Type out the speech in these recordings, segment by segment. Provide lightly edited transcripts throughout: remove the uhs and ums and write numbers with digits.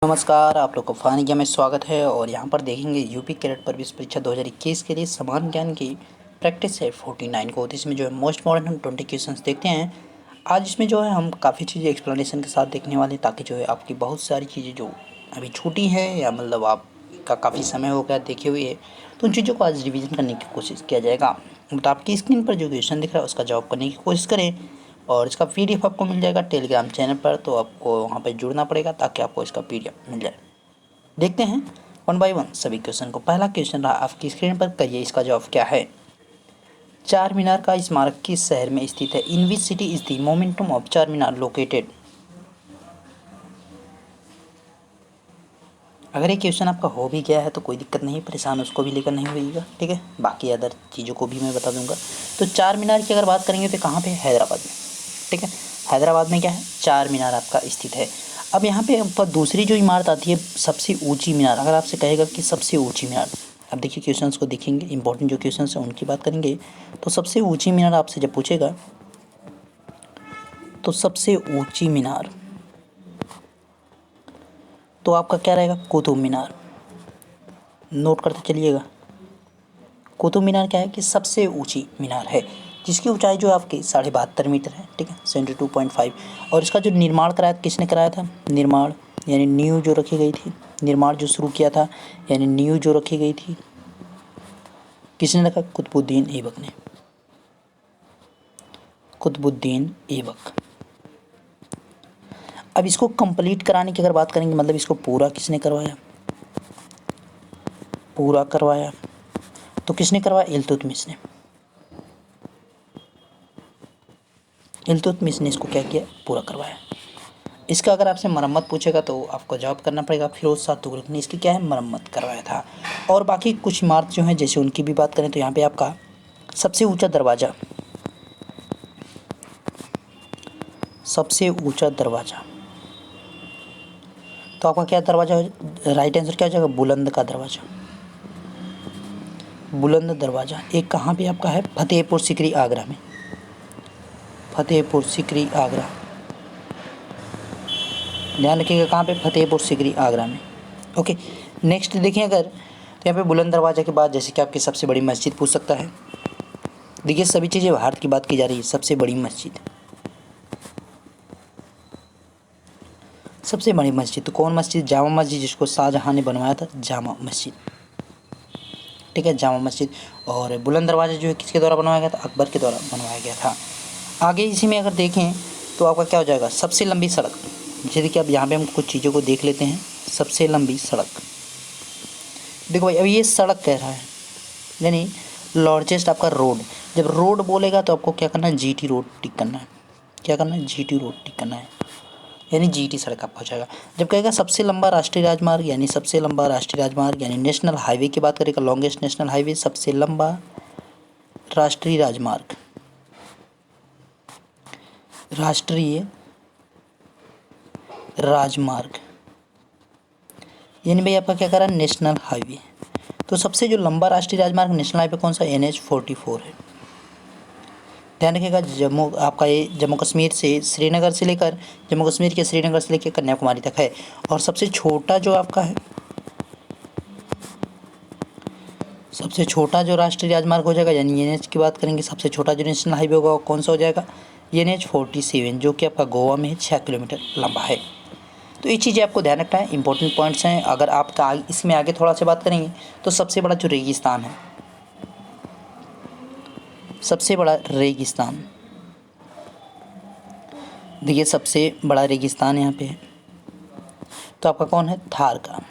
नमस्कार, आप लोग को फ़ानी गेम में स्वागत है। और यहाँ पर देखेंगे यूपी कैडेट प्रवेश परीक्षा 2021 के लिए समान ज्ञान की प्रैक्टिस है 49 को। इसमें जो है मोस्ट मॉडर्न हम 20 क्वेश्चंस देखते हैं। आज इसमें जो है हम काफ़ी चीज़ें एक्सप्लेनेशन के साथ देखने वाले हैं, ताकि जो है आपकी बहुत सारी चीज़ें जो अभी छूटी हैं या मतलब आपका काफ़ी समय हो गया देखे हुए, तो उन चीज़ों को आज रिविज़न करने की कोशिश किया जाएगा। तो आपकी स्क्रीन पर जो क्वेश्चन दिख रहा है उसका जवाब करने की कोशिश करें। और इसका पीडीएफ आपको मिल जाएगा टेलीग्राम चैनल पर, तो आपको वहाँ पर जुड़ना पड़ेगा ताकि आपको इसका पीडीएफ मिल जाए। देखते हैं वन बाय वन सभी क्वेश्चन को। पहला क्वेश्चन रहा आपकी स्क्रीन पर, कहिए इसका जवाब क्या है। चार मीनार का स्मारक किस शहर में स्थित है? In which city is the momentum of Char Minar located? अगर ये क्वेश्चन आपका हो भी गया है तो कोई दिक्कत नहीं, परेशान उसको भी लेकर नहीं होइएगा, ठीक है। बाकी अदर चीज़ों को भी मैं बता दूंगा। तो चार मीनार की अगर बात करेंगे तो कहाँ पे? हैदराबाद में, ठीक है। हैदराबाद में क्या है? चार मीनार आपका स्थित है। अब यहाँ पे ऊपर दूसरी जो इमारत आती है सबसे ऊंची मीनार, अगर आपसे कहेगा कि सबसे ऊंची मीनार, अब देखिए क्वेश्चंस को देखेंगे, इंपॉर्टेंट जो क्वेश्चंस हैं उनकी बात करेंगे। तो सबसे ऊंची मीनार आपसे जब पूछेगा तो सबसे ऊंची मीनार तो आपका क्या रहेगा? कुतुब मीनार। नोट करते चलिएगा। कुतुब मीनार क्या है कि सबसे ऊंची मीनार है, जिसकी ऊंचाई जो आपकी 72.5 मीटर है, ठीक है, 72.5। और इसका जो निर्माण कराया किसने कराया था? निर्माण यानी नींव जो रखी गई थी, निर्माण जो शुरू किया था यानी नींव जो रखी गई थी, किसने रखा? कुतुबुद्दीन ऐबक ने। कुतुबुद्दीन ऐबक। अब इसको कंप्लीट कराने की अगर बात करेंगे, मतलब इसको पूरा किसने करवाया? पूरा करवाया तो किसने करवाया? इल्तुतमिश ने। इल्तुतमिश ने इसको क्या किया? पूरा करवाया। इसका अगर आपसे मरम्मत पूछेगा तो आपको जवाब करना पड़ेगा फिरोज शाह तुगलक ने इसकी क्या है? मरम्मत करवाया था। और बाकी कुछ इमारत जो हैं जैसे उनकी भी बात करें तो यहाँ पे आपका सबसे ऊंचा दरवाज़ा, सबसे ऊंचा दरवाज़ा तो आपका क्या दरवाज़ा है? राइट आंसर क्या हो जाएगा? बुलंद का दरवाज़ा। बुलंद दरवाज़ा एक कहाँ पे आपका है? फतेहपुर सीकरी आगरा में। फतेहपुर सीकरी आगरा, ध्यान रखिएगा कहाँ पे? फतेहपुर सीकरी आगरा में। ओके, नेक्स्ट देखिए, अगर तो यहाँ पे बुलंद दरवाज़ा के बाद जैसे कि आपकी सबसे बड़ी मस्जिद पूछ सकता है। देखिए सभी चीज़ें भारत की बात की जा रही है। सबसे बड़ी मस्जिद, सबसे बड़ी मस्जिद तो कौन मस्जिद? जामा मस्जिद, जिसको शाहजहाँ ने बनवाया था, जामा मस्जिद, ठीक है, जामा मस्जिद। और बुलंद दरवाज़ा जो है किसके द्वारा बनवाया गया था? अकबर के द्वारा बनवाया गया था। आगे इसी में अगर देखें तो आपका क्या हो जाएगा? सबसे लंबी सड़क। जैसे देखिए अब यहाँ पे हम कुछ चीज़ों को देख लेते हैं। सबसे लंबी सड़क, देखो भाई अब ये सड़क कह रहा है, यानी लार्जेस्ट आपका रोड। जब रोड बोलेगा तो आपको क्या करना है? जीटी रोड टिक करना है। क्या करना है? जीटी रोड टिक करना है, यानी जीटी सड़क आपका हो जाएगा। जब कहेगा सबसे लंबा राष्ट्रीय राजमार्ग, यानी सबसे लंबा राष्ट्रीय राजमार्ग यानी नेशनल हाईवे की बात करेगा, लॉन्गेस्ट नेशनल हाईवे, सबसे लंबा राष्ट्रीय राजमार्ग, राष्ट्रीय राजमार्ग यानी भाई आपका क्या करा? National highway. तो सबसे जो लंबा राष्ट्रीय राजमार्ग नेशनल हाईवे कौन सा? NH-44 है। ध्यान रखिएगा जम्मू आपका ये जम्मू कश्मीर से श्रीनगर से लेकर, जम्मू कश्मीर के श्रीनगर से लेकर कन्याकुमारी तक है। और सबसे छोटा जो आपका है, सबसे छोटा जो राष्ट्रीय राजमार्ग हो जाएगा यानी NH की बात करेंगे, सबसे छोटा जो नेशनल हाईवे होगा वो कौन सा हो जाएगा? NH-47, जो कि आपका गोवा में 6 किलोमीटर लंबा है। तो ये चीज़ें आपको ध्यान रखना है, इंपॉर्टेंट पॉइंट्स हैं। अगर आपका इसमें आगे थोड़ा सा बात करेंगे तो सबसे बड़ा जो रेगिस्तान है, सबसे बड़ा रेगिस्तान, देखिए सबसे बड़ा रेगिस्तान यहाँ पे है तो आपका कौन है? थार का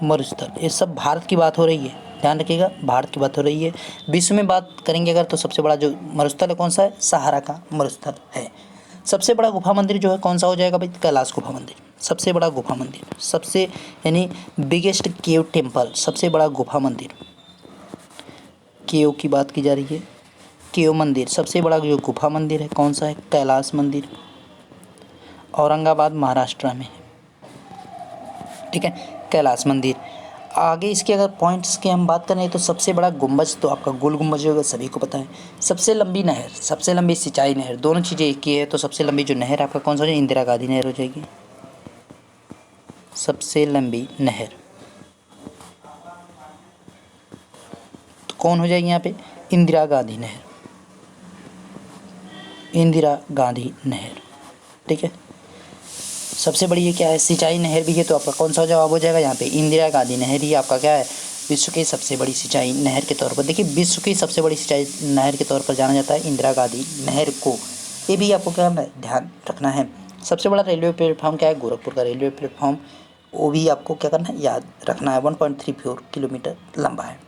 मरुस्थल। ये सब भारत की बात हो रही है, ध्यान रखिएगा भारत की बात हो रही है। विश्व में बात करेंगे अगर तो सबसे बड़ा जो मरुस्थल है कौन सा है? सहारा का मरुस्थल है। सबसे बड़ा गुफा मंदिर जो है कौन सा हो जाएगा भाई? कैलाश गुफा मंदिर, सबसे बड़ा गुफा मंदिर, सबसे यानी बिगेस्ट केव टेम्पल, सबसे बड़ा गुफा मंदिर। केव की बात की जा रही है, केव मंदिर, सबसे बड़ा जो गुफा मंदिर है कौन सा है? कैलाश मंदिर, औरंगाबाद महाराष्ट्र में है, ठीक है, कैलाश मंदिर। आगे इसके अगर पॉइंट्स की हम बात करें तो सबसे बड़ा गुंबज तो आपका गोल गुंबज होगा, सभी को पता है। सबसे लंबी नहर, सबसे लंबी सिंचाई नहर, दोनों चीज़ें एक ही है। तो सबसे लंबी जो नहर आपका कौन सा हो जाएगा? इंदिरा गांधी नहर हो जाएगी। सबसे लंबी नहर, तो कौन हो जाएगी यहाँ पे? इंदिरा गांधी नहर, इंदिरा गांधी नहर। ठीक है, सबसे बड़ी ये क्या है? सिंचाई नहर भी है, तो आपका कौन सा जवाब हो जाएगा यहाँ पे? इंदिरा गांधी नहर ही आपका क्या है? विश्व की सबसे बड़ी सिंचाई नहर के तौर पर। देखिए, विश्व की सबसे बड़ी सिंचाई नहर के तौर पर जाना जाता है इंदिरा गांधी नहर को। ये भी आपको क्या ध्यान रखना है। सबसे बड़ा रेलवे प्लेटफॉर्म क्या है? गोरखपुर का रेलवे प्लेटफॉर्म, वो भी आपको क्या करना है? याद रखना है। 1.34 किलोमीटर लंबा है।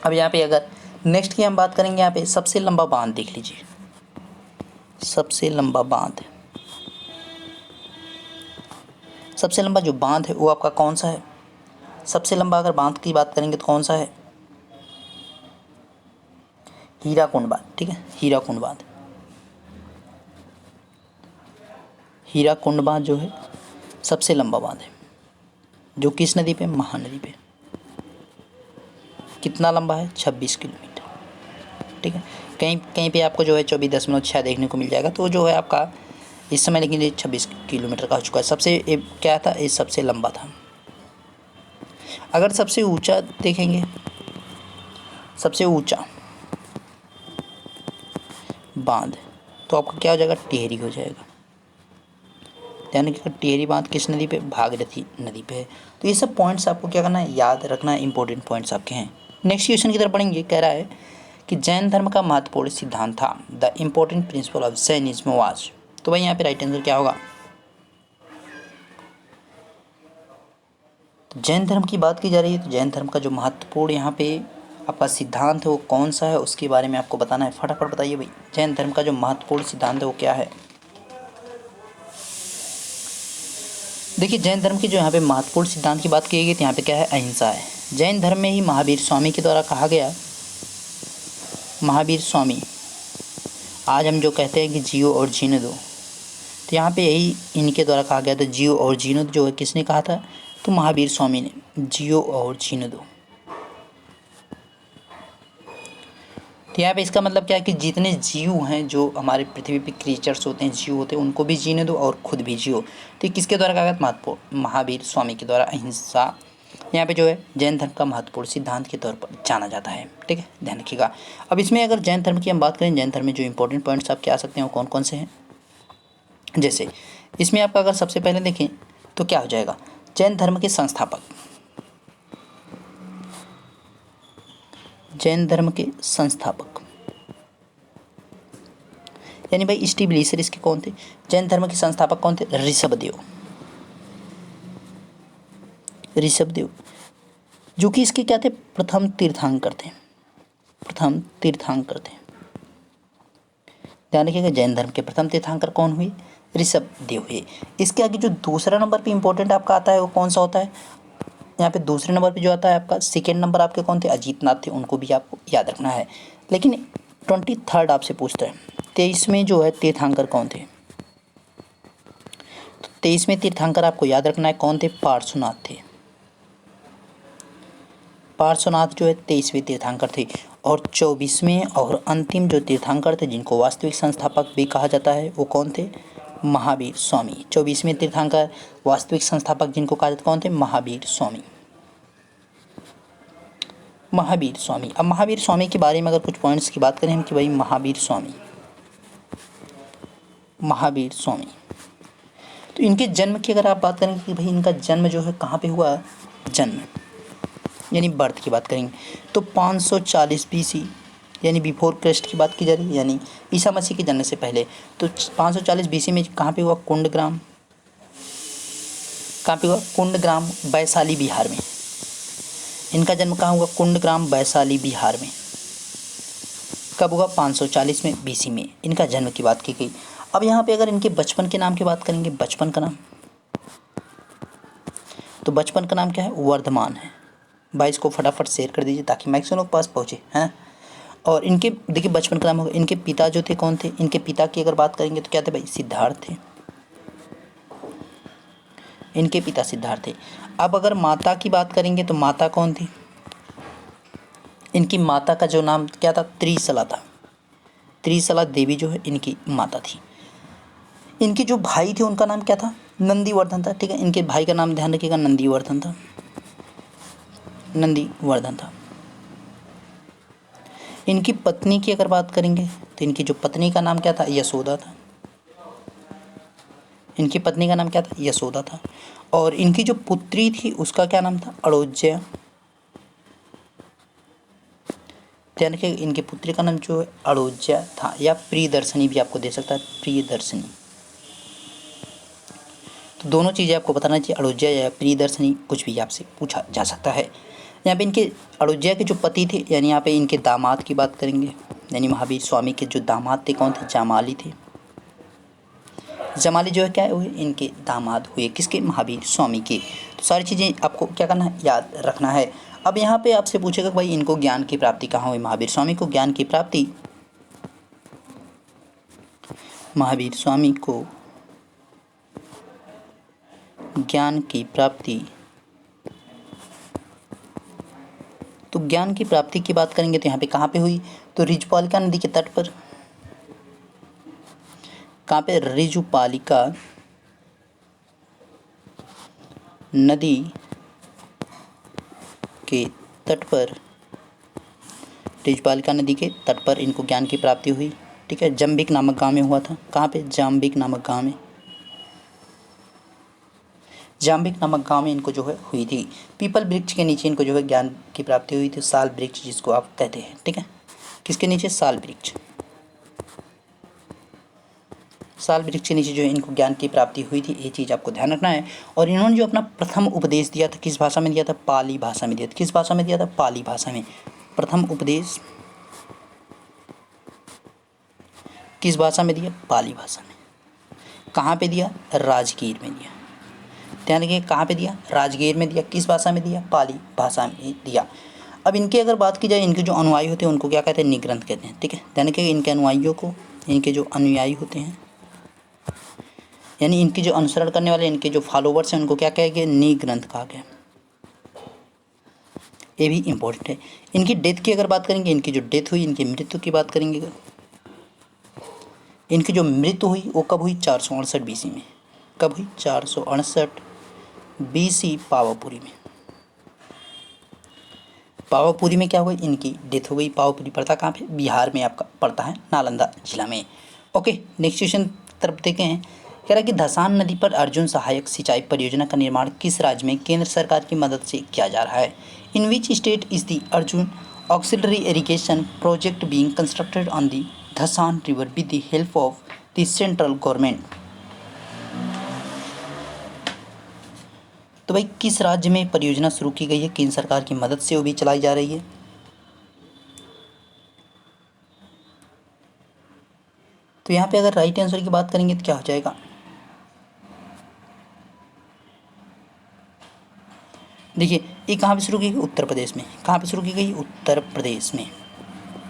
अब यहाँ पे अगर नेक्स्ट की हम बात करेंगे, यहाँ पे सबसे लंबा बांध देख लीजिए। सबसे लंबा बांध, सबसे लंबा जो बांध है वो आपका कौन सा है? सबसे लंबा अगर बांध की बात करेंगे तो कौन सा है? हीराकुंड बांध। ठीक है, हीराकुंड बांध, हीराकुंड बांध जो है सबसे लंबा बांध है, जो किस नदी पे? महानदी पे। कितना लंबा है? 26 किलोमीटर। ठीक है, कहीं कहीं पे आपको जो है 24.6 देखने को मिल जाएगा, तो जो है आपका इस समय लेकिन ये 26 किलोमीटर का हो चुका है। सबसे क्या था? ये सबसे लंबा था। अगर सबसे ऊंचा देखेंगे, सबसे ऊंचा बांध, तो आपका क्या हो जाएगा? टिहरी हो जाएगा। ध्यान रखिएगा, टिहरी बांध किस नदी पे? भागीरथी नदी पे है। तो ये सब पॉइंट्स आपको क्या करना है? याद रखना है, इंपॉर्टेंट पॉइंट्स आपके हैं। नेक्स्ट क्वेश्चन की तरफ पढ़ेंगे। कह रहा है कि जैन धर्म का महत्वपूर्ण सिद्धांत था। The important principle of Jainism was. तो भाई यहाँ पे राइट आंसर क्या होगा? तो जैन धर्म की बात की जा रही है, तो जैन धर्म का जो महत्वपूर्ण यहाँ पे आपका सिद्धांत है वो कौन सा है, उसके बारे में आपको बताना है। फटाफट बताइए भाई, जैन धर्म का जो महत्वपूर्ण सिद्धांत है वो क्या है? देखिए, जैन धर्म की जो यहाँ पे महत्वपूर्ण सिद्धांत की बात की गई तो यहाँ पे क्या है? अहिंसा है। जैन धर्म में ही महावीर स्वामी के द्वारा कहा गया, महावीर स्वामी, आज हम जो कहते हैं कि जियो और जीने दो, तो यहाँ पे यही इनके द्वारा कहा गया था। जियो और जीने दो जो है किसने कहा था? तो महावीर स्वामी ने, जियो और जीने दो। तो यहाँ पे इसका मतलब क्या है कि जितने जीव हैं, जो हमारे पृथ्वी पे क्रिएचर्स होते हैं, जीव होते हैं, उनको भी जीने दो और खुद भी जियो। तो ये किसके द्वारा कहा गया? महत्वपूर्ण महावीर स्वामी के द्वारा। अहिंसा यहाँ पे जो है जैन धर्म का महत्वपूर्ण सिद्धांत के तौर पर जाना जाता है। ठीक है, ध्यान रखिएगा। अब इसमें अगर जैन धर्म की हम बात करें, जैन धर्म में जो इंपॉर्टेंट पॉइंट्स आपके आ सकते हैं वो कौन कौन से हैं? जैसे इसमें आपका अगर सबसे पहले देखें तो क्या हो जाएगा? जैन धर्म के संस्थापक, जैन धर्म के संस्थापक यानी भाई स्टिब्लिशर इसके कौन थे? जैन धर्म के संस्थापक कौन थे? ऋषभदेव, ऋषभदेव, जो कि इसके क्या थे? प्रथम तीर्थंकर थे, प्रथम तीर्थंकर थे। ध्यान रखिएगा, जैन धर्म के प्रथम तीर्थंकर कौन हुए? ऋषभदेव हुए। इसके आगे जो दूसरा नंबर पे इंपॉर्टेंट आपका आता है वो कौन सा होता है? यहाँ पे दूसरे नंबर पे जो आता है आपका, सेकेंड नंबर आपके कौन थे? अजीतनाथ थे, उनको भी आपको याद रखना है। लेकिन 23 आपसे पूछता है, 23 में जो है तीर्थंकर कौन थे? तो 23 में तीर्थंकर आपको याद रखना है कौन थे? पार्श्वनाथ थे। पार्श्वनाथ जो है 23वें तीर्थंकर थे। और 24वें और अंतिम जो तीर्थंकर थे, जिनको वास्तविक संस्थापक भी कहा जाता है, वो कौन थे? महावीर स्वामी। 24वें तीर्थंकर वास्तविक संस्थापक जिनको कहा जाता, कौन थे? महावीर स्वामी, महावीर स्वामी। अब महावीर स्वामी के बारे में अगर कुछ पॉइंट्स की बात करें हम कि भाई महावीर स्वामी, महावीर स्वामी, तो इनके जन्म की अगर आप बात करें कि भाई इनका जन्म जो है कहाँ पे हुआ? जन्म यानी बर्थ की बात करेंगे तो 540 BC यानी बिफोर क्राइस्ट की बात की जा रही है, यानी ईसा मसीह के जन्म से पहले। तो 540 BC में कहाँ पे हुआ? कुंडग्राम, कहाँ पे हुआ? कुंडग्राम, वैशाली बिहार में। इनका जन्म कहाँ हुआ? कुंडग्राम, वैशाली बिहार में। कब हुआ? 540 में BC में इनका जन्म की बात की गई। अब यहाँ पे अगर इनके बचपन के नाम की बात करेंगे, बचपन का नाम, तो बचपन का नाम क्या है? वर्धमान है। भाई इसको फटाफट शेयर कर दीजिए ताकि मैक्सिमम लोग पास पहुँचे हैं। और इनके देखिए बचपन का नाम होगा, इनके पिता जो थे कौन थे? इनके पिता की अगर बात करेंगे तो क्या थे भाई? सिद्धार्थ थे, इनके पिता सिद्धार्थ थे। अब अगर माता की बात करेंगे तो माता कौन थी? इनकी माता का जो नाम क्या था? त्रिशला था। त्रिशला देवी जो है इनकी माता थी। इनके जो भाई थे उनका नाम क्या था, नंदीवर्धन था। ठीक है, इनके भाई का नाम ध्यान रखिएगा, नंदीवर्धन था, नंदीवर्धन था। इनकी पत्नी की अगर बात करेंगे तो इनकी जो पत्नी का नाम क्या था, यशोदा था। इनकी पत्नी का नाम क्या था, यशोदा था। और इनकी जो पुत्री थी उसका क्या नाम था, अड़ोज्या। ध्यान रखिए, इनकी पुत्री का नाम जो है अड़ोज्या था, या प्रियदर्शनी भी आपको दे सकता है, प्रियदर्शनी। तो दोनों चीज़ें आपको बताना चाहिए, अड़ोज्या या प्रियदर्शनी, कुछ भी आपसे पूछा जा सकता है। यहाँ पे इनके अड़ोज्या के जो पति थे, यानी यहाँ पे इनके दामाद की बात करेंगे, यानी महावीर स्वामी के जो दामाद थे कौन थे, जामाली थे। जमाली जो है क्या हुए, इनके दामाद हुए, किसके, महावीर स्वामी के। तो सारी चीज़ें आपको क्या करना है, याद रखना है। अब यहाँ पे आपसे पूछेगा भाई इनको ज्ञान की प्राप्ति कहाँ हुई, महावीर स्वामी को ज्ञान की प्राप्ति, महावीर स्वामी को ज्ञान की प्राप्ति, तो ज्ञान की प्राप्ति की बात करेंगे तो यहाँ पे कहाँ पे हुई, तो ऋजुपालिका नदी के तट पर। कहाँ पे, ऋजुपालिका नदी के तट पर, ऋजुपालिका नदी के तट पर इनको ज्ञान की प्राप्ति हुई। ठीक है, जम्बिक नामक गांव में हुआ था। कहाँ पे, जाम्बिक नामक गांव में, जाम्बिक नामक गांव में इनको जो है हुई थी। पीपल वृक्ष के नीचे इनको जो है ज्ञान की प्राप्ति हुई थी, साल वृक्ष जिसको आप कहते हैं। ठीक है, किसके नीचे, साल वृक्ष, साल वृक्ष के नीचे जो है इनको ज्ञान की प्राप्ति हुई थी, ये चीज़ आपको ध्यान रखना है। और इन्होंने जो अपना प्रथम उपदेश दिया था किस भाषा में दिया था, पाली भाषा में दिया था। किस भाषा में दिया था, पाली भाषा में। प्रथम उपदेश किस भाषा में दिया, पाली भाषा में। कहाँ पे दिया, राजगीर में दिया। ध्यान रखिए, कहाँ पे दिया, राजगीर में दिया। किस भाषा में दिया, पाली भाषा में दिया। अब इनकी अगर बात की जाए, इनके जो अनुयायी होते हैं उनको क्या कहते हैं, निग्रंथ कहते हैं। ठीक है, ध्यान रखिए, इनके अनुयायियों को, इनके जो अनुयायी होते हैं, यानी इनकी जो अनुसरण करने वाले, इनके जो फॉलोवर्स हैं, उनको क्या कहा गया, निग्रंथ कहा गया। ये भी इम्पोर्टेंट है। इनकी डेथ की अगर बात करेंगे, इनकी जो डेथ हुई, इनकी मृत्यु की बात करेंगे, इनकी जो मृत्यु हुई वो कब हुई, 468 BC में। कब हुई, 468 BC पावापुरी में। पावापुरी में क्या हुआ, इनकी डेथ हो गई। पावापुरी पड़ता कहाँ पे, बिहार में आपका पड़ता है, नालंदा जिला में। ओके, नेक्स्ट क्वेश्चन तरफ देखें हैं। कह रहा है कि धसान नदी पर अर्जुन सहायक सिंचाई परियोजना का निर्माण किस राज्य में केंद्र सरकार की मदद से किया जा रहा है। In which state is the Arjun auxiliary irrigation project being constructed on the Dhasan river with the help of the central government. तो भाई किस राज्य में परियोजना शुरू की गई है, केंद्र सरकार की मदद से वो भी चलाई जा रही है। तो यहाँ पे अगर राइट आंसर की बात करेंगे तो क्या हो जाएगा, देखिए ये कहाँ पे शुरू की गई, उत्तर प्रदेश में। कहाँ पे शुरू की गई, उत्तर प्रदेश में,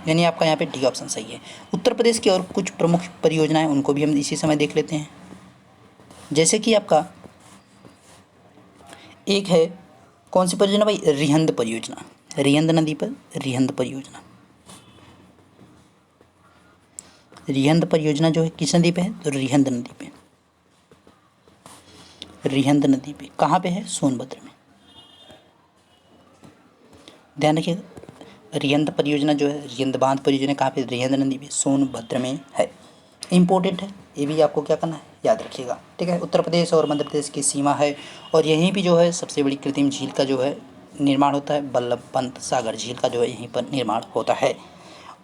यानी आपका यहाँ पे डी ऑप्शन सही है। उत्तर प्रदेश की और कुछ प्रमुख परियोजनाएं उनको भी हम इसी समय देख लेते हैं। जैसे कि आपका एक है, कौन सी परियोजना भाई, रिहंद परियोजना, रिहंद नदी पर रिहंद परियोजना। रिहंद परियोजना जो है किस नदी पे है, तो रिहंद नदी पे, रिहंद नदी पे। कहाँ पे है, सोनभद्र में। ध्यान रखिएगा, रिहंद परियोजना जो है, रिहंद बांध परियोजना कहाँ पे, रिहंद नदी पे, सोनभद्र में है। इम्पोर्टेंट है, ये भी आपको क्या करना है, याद रखिएगा। ठीक है, उत्तर प्रदेश और मध्य प्रदेश की सीमा है, और यहीं भी जो है सबसे बड़ी कृत्रिम झील का जो है निर्माण होता है, बल्लभ पंत सागर झील का जो है यहीं पर निर्माण होता है।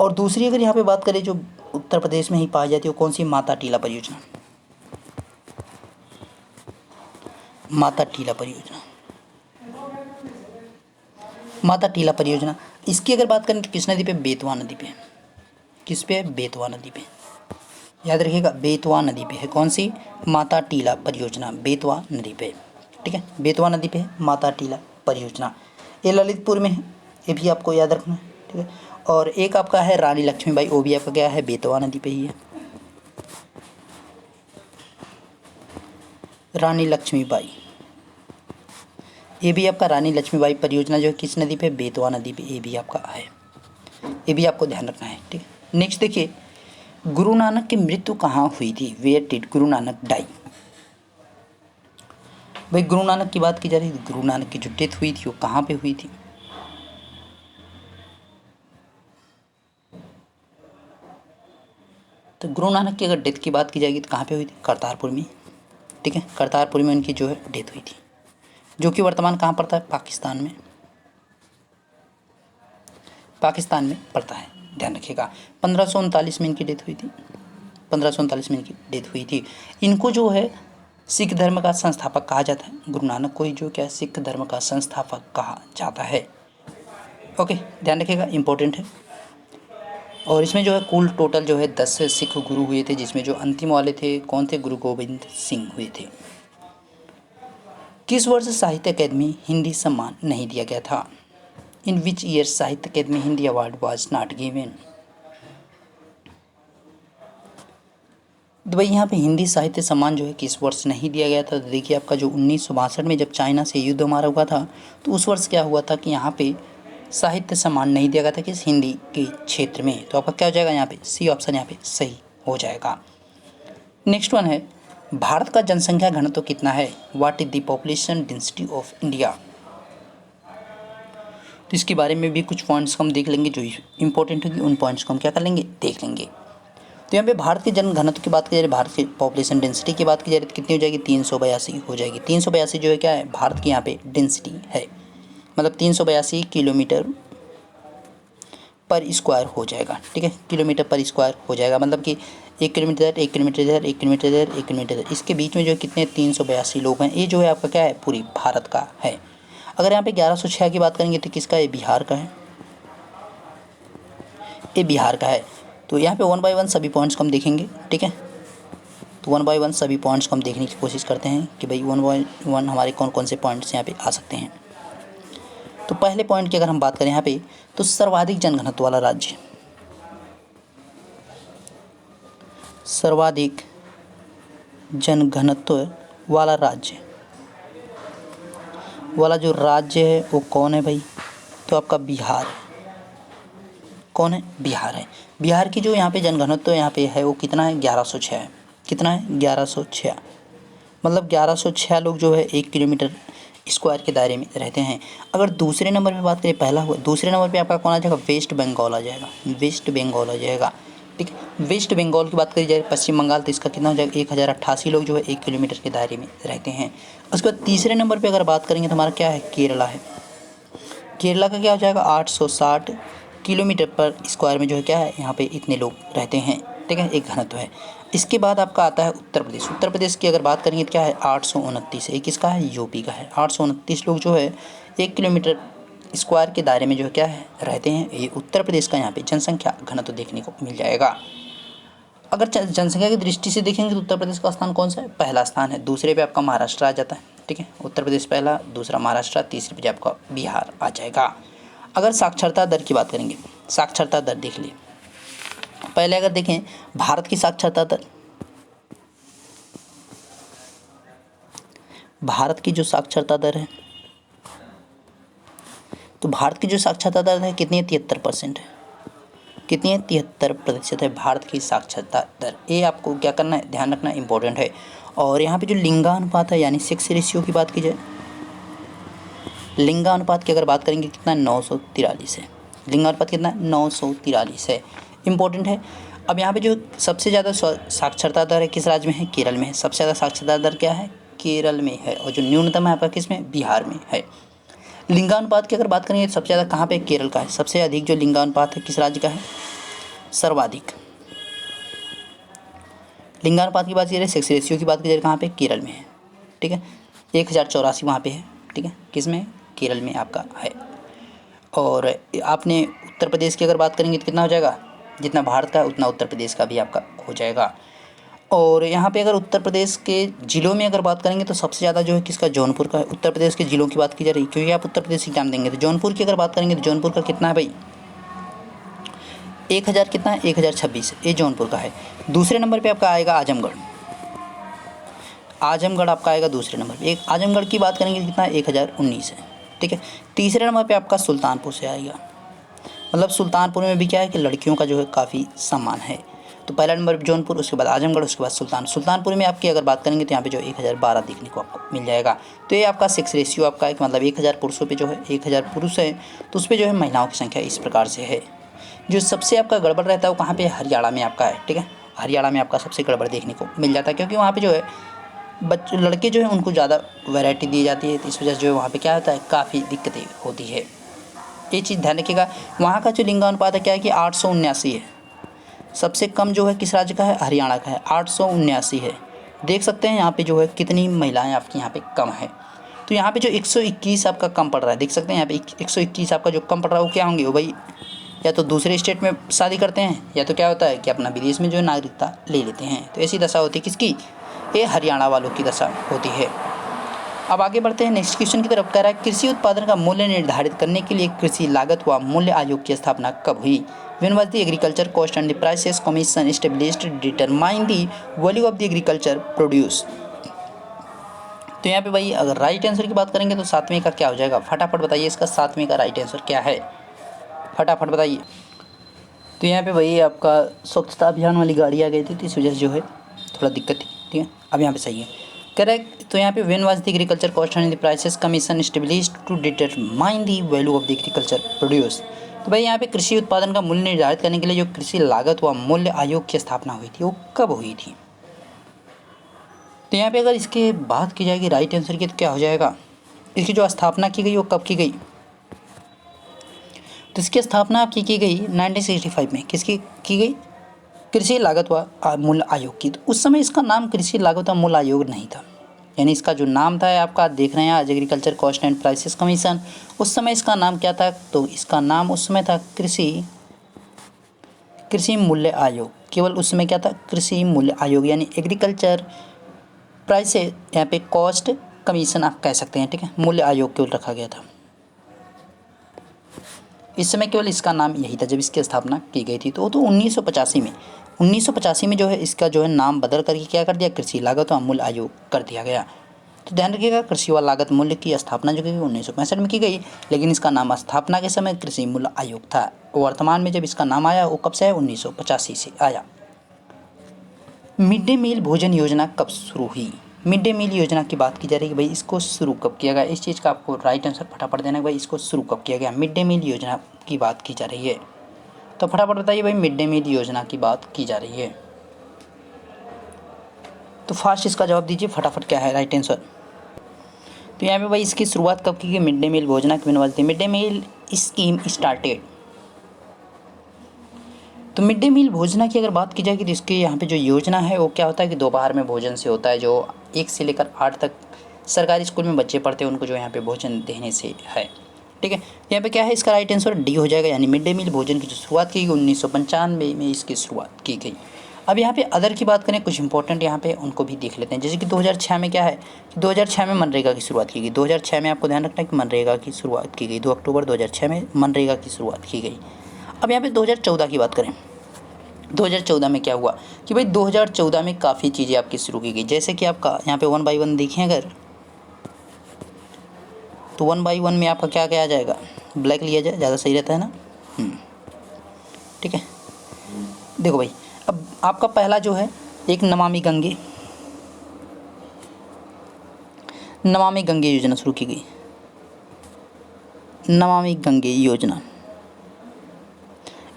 और दूसरी अगर यहाँ पे बात करें जो उत्तर प्रदेश में ही पाई जाती है, वो कौन सी, माता टीला परियोजना। माता टीला परियोजना, माता टीला परियोजना। इसकी अगर बात करें तो किस नदी पे, बेतवा नदी पे। किस पे, बेतवा नदी पे। याद रखिएगा, बेतवा नदी पे है कौन सी, माता टीला परियोजना, बेतवा नदी पे। ठीक है, बेतवा नदी पे है माता टीला परियोजना। ये ललितपुर में है, ये भी आपको याद रखना है। ठीक है, और एक आपका है रानी लक्ष्मीबाई, वो भी आपका क्या है, बेतवा नदी पे ही है, रानी लक्ष्मीबाई। ये भी आपका रानी लक्ष्मीबाई परियोजना जो है किस नदी पे, बेतवा नदी पे, ये भी आपका है, ये भी आपको ध्यान रखना है। ठीक है, नेक्स्ट देखिए, गुरु नानक की मृत्यु कहाँ हुई थी? Where did Guru Nanak die? भाई गुरु नानक की बात की जा रही थी, गुरु नानक की जो डेथ हुई थी वो कहाँ पे हुई थी? तो गुरु नानक की अगर डेथ की बात की जाएगी तो कहाँ पे हुई थी? करतारपुर में। ठीक है, करतारपुर में उनकी जो है डेथ हुई थी, जो कि वर्तमान कहाँ पड़ता है? पाकिस्तान में। पाकिस्तान में पड़ता है, ध्यान रखिएगा। 1539 में इनकी डेथ हुई थी। 1539 में इनकी डेथ हुई थी। इनको जो है सिख धर्म का संस्थापक कहा जाता है। गुरु नानक को ही जो क्या है, सिख धर्म का संस्थापक कहा जाता है। ओके, ध्यान रखिएगा, इंपॉर्टेंट है। और इसमें जो है कुल टोटल जो है 10 सिख गुरु हुए थे, जिसमें जो अंतिम वाले थे कौन थे? गुरु गोविंद सिंह हुए थे। किस वर्ष साहित्य अकेदमी हिंदी सम्मान नहीं दिया गया था? इन which year Sahitya Akademi Hindi award was not given? तो भाई यहाँ पे हिंदी साहित्य सम्मान जो है किस वर्ष नहीं दिया गया था? तो देखिए आपका जो 1962 में जब चाइना से युद्ध हमारा हुआ था, तो उस वर्ष क्या हुआ था कि यहाँ पे साहित्य सम्मान नहीं दिया गया था किस हिंदी के क्षेत्र में। तो आपका क्या हो जाएगा यहाँ पे? सी ऑप्शन यहाँ पे सही हो जाएगा। नेक्स्ट वन है, भारत का जनसंख्या घनत्व कितना है? What is the population density of India? तो इसके बारे में भी कुछ पॉइंट्स हम देख लेंगे, जो इंपॉर्टेंट होगी उन पॉइंट्स को हम क्या कर लेंगे? देख लेंगे। तो यहाँ पे भारत के जन घनत्व की बात की जा रही है, भारत की पॉपुलेशन डेंसिटी की बात की जा रही है, तो कितनी हो जाएगी? 382 हो जाएगी। 382 जो है क्या है? भारत की यहाँ पे डेंसिटी है, मतलब 382 किलोमीटर पर स्क्वायर हो जाएगा। ठीक है, किलोमीटर पर स्क्वायर हो जाएगा, मतलब कि 1 किलोमीटर इधर, 1 किलोमीटर इधर, 1 किलोमीटर इधर, 1 किलोमीटर इधर, इसके बीच में जो कितने 382 लोग हैं। ये जो है आपका क्या है? पूरी भारत का है। अगर यहाँ पे 1106 की बात करेंगे तो किसका है? बिहार का है, ये बिहार का है। तो यहाँ पे 1 बाय 1 सभी पॉइंट्स को हम देखेंगे। ठीक है, तो 1 बाय 1 सभी पॉइंट्स को हम देखने की कोशिश करते हैं कि भाई 1 बाय 1 हमारे कौन कौन से पॉइंट्स यहाँ पे आ सकते हैं। तो पहले पॉइंट की अगर हम बात करें यहाँ पे, तो सर्वाधिक जनघनत्व वाला राज्य, सर्वाधिक जनघनत्व वाला राज्य वाला जो राज्य है वो कौन है भाई? तो आपका बिहार है। कौन है? बिहार है। बिहार की जो यहाँ पे जनघनत्व यहाँ पे है वो कितना है? 1106 है। कितना है? 1106, मतलब 1106 लोग जो है 1 किलोमीटर स्क्वायर के दायरे में रहते हैं। अगर दूसरे नंबर पे बात करें, पहला हुआ, दूसरे नंबर पे आपका कौन आ जाएगा? वेस्ट बंगाल आ जाएगा। वेस्ट बंगाल आ जाएगा। ठीक है, वेस्ट बंगाल की बात करी जाए, पश्चिम बंगाल, तो इसका कितना हो जाएगा? 1088 लोग जो है 1 किलोमीटर के दायरे में रहते हैं। उसके बाद तीसरे नंबर पर अगर बात करेंगे तो हमारा क्या है? केरला है। केरला का क्या हो जाएगा? 860 किलोमीटर पर स्क्वायर में जो है क्या है? यहाँ पे इतने लोग रहते हैं। ठीक है, एक घनत्व है। इसके बाद आपका आता है उत्तर प्रदेश। उत्तर प्रदेश की अगर बात करेंगे तो क्या है? 829 है। किसका है? यूपी का है। 829 लोग जो है 1 किलोमीटर स्क्वायर के दायरे में जो है क्या है? रहते हैं। ये उत्तर प्रदेश का यहाँ पे जनसंख्या घनत्व देखने को मिल जाएगा। अगर जनसंख्या की दृष्टि से देखेंगे तो उत्तर प्रदेश का स्थान कौन सा है? पहला स्थान है। दूसरे पे आपका महाराष्ट्र आ जाता है। ठीक है, उत्तर प्रदेश पहला, दूसरा महाराष्ट्र, तीसरे पे आपका बिहार आ जाएगा। अगर साक्षरता दर की बात करेंगे, साक्षरता दर देख लिए। पहले अगर देखें भारत की साक्षरता दर, भारत की जो साक्षरता दर है, तो भारत की जो साक्षरता दर है कितनी है? 73% है। कितनी है? 73% है भारत की साक्षरता दर। ये आपको क्या करना है? ध्यान रखना इंपॉर्टेंट है। और यहाँ पे जो लिंगानुपात है, यानी सेक्स रेशियो की बात की जाए, लिंगानुपात की अगर बात करेंगे कितना? 943 है। लिंगानुपात कितना? 943 है। इंपॉर्टेंट है। अब यहाँ पे जो सबसे ज़्यादा साक्षरता दर है किस राज्य में है? केरल में है। सबसे ज़्यादा साक्षरता दर क्या है? केरल में है। और जो न्यूनतम है आपका किस में? बिहार में है। लिंगानुपात की अगर बात करेंगे तो सबसे ज़्यादा कहाँ पे? केरल का है। सबसे अधिक जो लिंगानुपात है किस राज्य का है? सर्वाधिक लिंगानुपात की बात की जाए, सेक्स रेशियो की बात की जाए, कहाँ पे? केरल में है। ठीक है, 1084 वहाँ पे है। ठीक है, किस में? केरल में आपका है। और आपने उत्तर प्रदेश की अगर बात करेंगे तो कितना हो जाएगा? जितना भारत का है उतना उत्तर प्रदेश का भी आपका हो जाएगा। और यहाँ पे अगर उत्तर प्रदेश के ज़िलों में अगर बात करेंगे तो सबसे ज़्यादा जो है किसका? जौनपुर का है। उत्तर प्रदेश के ज़िलों की बात की जा रही है क्योंकि आप उत्तर प्रदेश एग्जाम देंगे। तो जौनपुर की अगर बात करेंगे तो जौनपुर का कितना है भाई? 1000 कितना है? 1026, ये जौनपुर का है। दूसरे नंबर पे आपका आएगा आजमगढ़। आजमगढ़ आपका आएगा दूसरे नंबर पे। एक आजमगढ़ की बात करेंगे कितना? 1019 है। ठीक है, तीसरे नंबर पे आपका सुल्तानपुर से आएगा। मतलब सुल्तानपुर में भी क्या है कि लड़कियों का जो है काफ़ी सम्मान है। तो पहला नंबर जौनपुर, उसके बाद आजमगढ़, उसके बाद सुल्तानपुर में आपकी अगर बात करेंगे तो यहाँ पे जो 1012 देखने को आपको मिल जाएगा। तो ये आपका 6 रेशियो आपका है, मतलब 1000 पुरुषों पे जो है 1000 पुरुष है तो उस पर जो है महिलाओं की संख्या इस प्रकार से है। जो सबसे आपका गड़बड़ रहता है वो कहाँ पे, हरियाणा में आपका है, ठीक है। हरियाणा में आपका सबसे गड़बड़ देखने को मिल जाता है, क्योंकि वहाँ पे जो है बच्चे लड़के जो है उनको ज़्यादा वैरायटी दी जाती है, तो इस वजह से जो है वहाँ पे क्या होता है, काफ़ी दिक्कतें होती है। ये चीज़ ध्यान रखिएगा। वहाँ का जो लिंगानुपात है क्या है कि 879 है। सबसे कम जो है किस राज्य का है, हरियाणा का है, 879 है। देख सकते हैं यहाँ पे जो है कितनी महिलाएं आपकी यहाँ पे कम है। तो यहाँ पे जो 121 आपका कम पड़ रहा है, देख सकते हैं यहाँ पे 121 आपका जो कम पड़ रहा है वो क्या होंगे, वो भाई या तो दूसरे स्टेट में शादी करते हैं या तो क्या होता है कि अपना विदेश में जो है नागरिकता ले लेते हैं। तो ऐसी दशा होती है किसकी, ये हरियाणा वालों की दशा होती है। अब आगे बढ़ते हैं नेक्स्ट क्वेश्चन की तरफ। कह रहा है कृषि उत्पादन का मूल्य निर्धारित करने के लिए कृषि लागत व मूल्य आयोग की स्थापना कब हुई। When was the agriculture cost and the prices commission established determine the value of the agriculture produce. तो यहाँ पे भाई अगर राइट आंसर की बात करेंगे तो 7वें का क्या हो जाएगा, फटाफट बताइए इसका 7वें का राइट आंसर क्या है, फटाफट बताइए। तो यहाँ पे भाई आपका स्वच्छता अभियान वाली गाड़ी आ गई थी तो इस वजह से जो है थोड़ा दिक्कत थी, ठीक है। अब यहाँ पे सही है करेक्ट। तो यहाँ पे when was the agriculture cost and the prices commission established to determine the value of the agriculture produce. तो भाई यहाँ पे कृषि उत्पादन का मूल्य निर्धारित करने के लिए जो कृषि लागत व मूल्य आयोग की स्थापना हुई थी वो कब हुई थी। तो यहाँ पे अगर इसके बात की जाएगी राइट आंसर की तो क्या हो जाएगा, इसकी जो स्थापना की गई वो कब की गई। तो इसकी स्थापना आपकी की गई 1965 में, किसकी की गई, कृषि लागत व मूल्य आयोग की। तो उस समय इसका नाम कृषि लागत व मूल्य आयोग नहीं था, यानी इसका जो नाम था आपका देख रहे हैं आज agriculture cost and prices commission, उस समय इसका नाम क्या था, तो इसका नाम उस समय था कृषि मूल्य आयोग। केवल उस समय क्या था, कृषि मूल्य आयोग, यानी एग्रीकल्चर प्राइस यहाँ पे कॉस्ट कमीशन आप कह सकते हैं, ठीक है, मूल्य आयोग केवल रखा गया था। इस समय केवल इसका नाम यही था जब इसकी स्थापना की गई थी। तो 1985 में जो है इसका जो है नाम बदल करके क्या कर दिया, कृषि लागत व मूल्य आयोग कर दिया गया। तो ध्यान रखिएगा कृषि व लागत मूल्य की स्थापना जो की 1965 में की गई, लेकिन इसका नाम स्थापना के समय कृषि मूल्य आयोग था। वर्तमान में जब इसका नाम आया वो कब से है, 1985 से आया। मिड डे मील भोजन योजना कब शुरू हुई। मिड डे मील योजना की बात की जा रही है कि भाई इसको शुरू कब किया गया, इस चीज़ का आपको राइट आंसर फटाफट देना है भाई, इसको शुरू कब किया गया। मिड डे मील योजना की बात की जा रही है तो फटाफट बताइए भाई, मिड डे मील योजना की बात की जा रही है तो फास्ट इसका जवाब दीजिए फटाफट, क्या है राइट आंसर। तो यहाँ पे भाई इसकी शुरुआत कब की गई, मिड डे मील योजना की बनवाई थी। Mid day meal scheme started. तो मिड डे मील भोजना की अगर बात की जाएगी तो इसकी यहाँ पे जो योजना है वो क्या होता है कि दोपहर में भोजन से होता है, जो 1 से लेकर 8 तक सरकारी स्कूल में बच्चे पढ़ते हैं उनको जो यहाँ पे भोजन देने से है, ठीक है। यहाँ पे क्या है इसका राइट आंसर डी हो जाएगा, यानी मिड डे मील भोजन की जो शुरुआत की गई 1995 में इसकी शुरुआत की गई। अब यहाँ पे अदर की बात करें, कुछ इंपॉर्टेंट यहाँ पे उनको भी देख लेते हैं। जैसे कि 2006 में क्या है कि 2006 में मनरेगा की शुरुआत की गई। 2006 में आपको ध्यान रखना है कि मनरेगा की शुरुआत की गई, 2 अक्टूबर 2006 में मनरेगा की शुरुआत की गई। अब यहाँ पे 2014 की बात करें, 2014 में क्या हुआ कि भाई 2014 में काफ़ी चीज़ें आपकी शुरू की गई। जैसे कि आपका यहाँ पे 1 बाई 1 देखें अगर, तो 1 बाई 1 में आपका क्या क्या आ जाएगा, ब्लैक लिया जाए ज़्यादा सही रहता है ना, ठीक है। देखो भाई अब आपका पहला जो है एक नमामि गंगे योजना शुरू की गई। नमामि गंगे योजना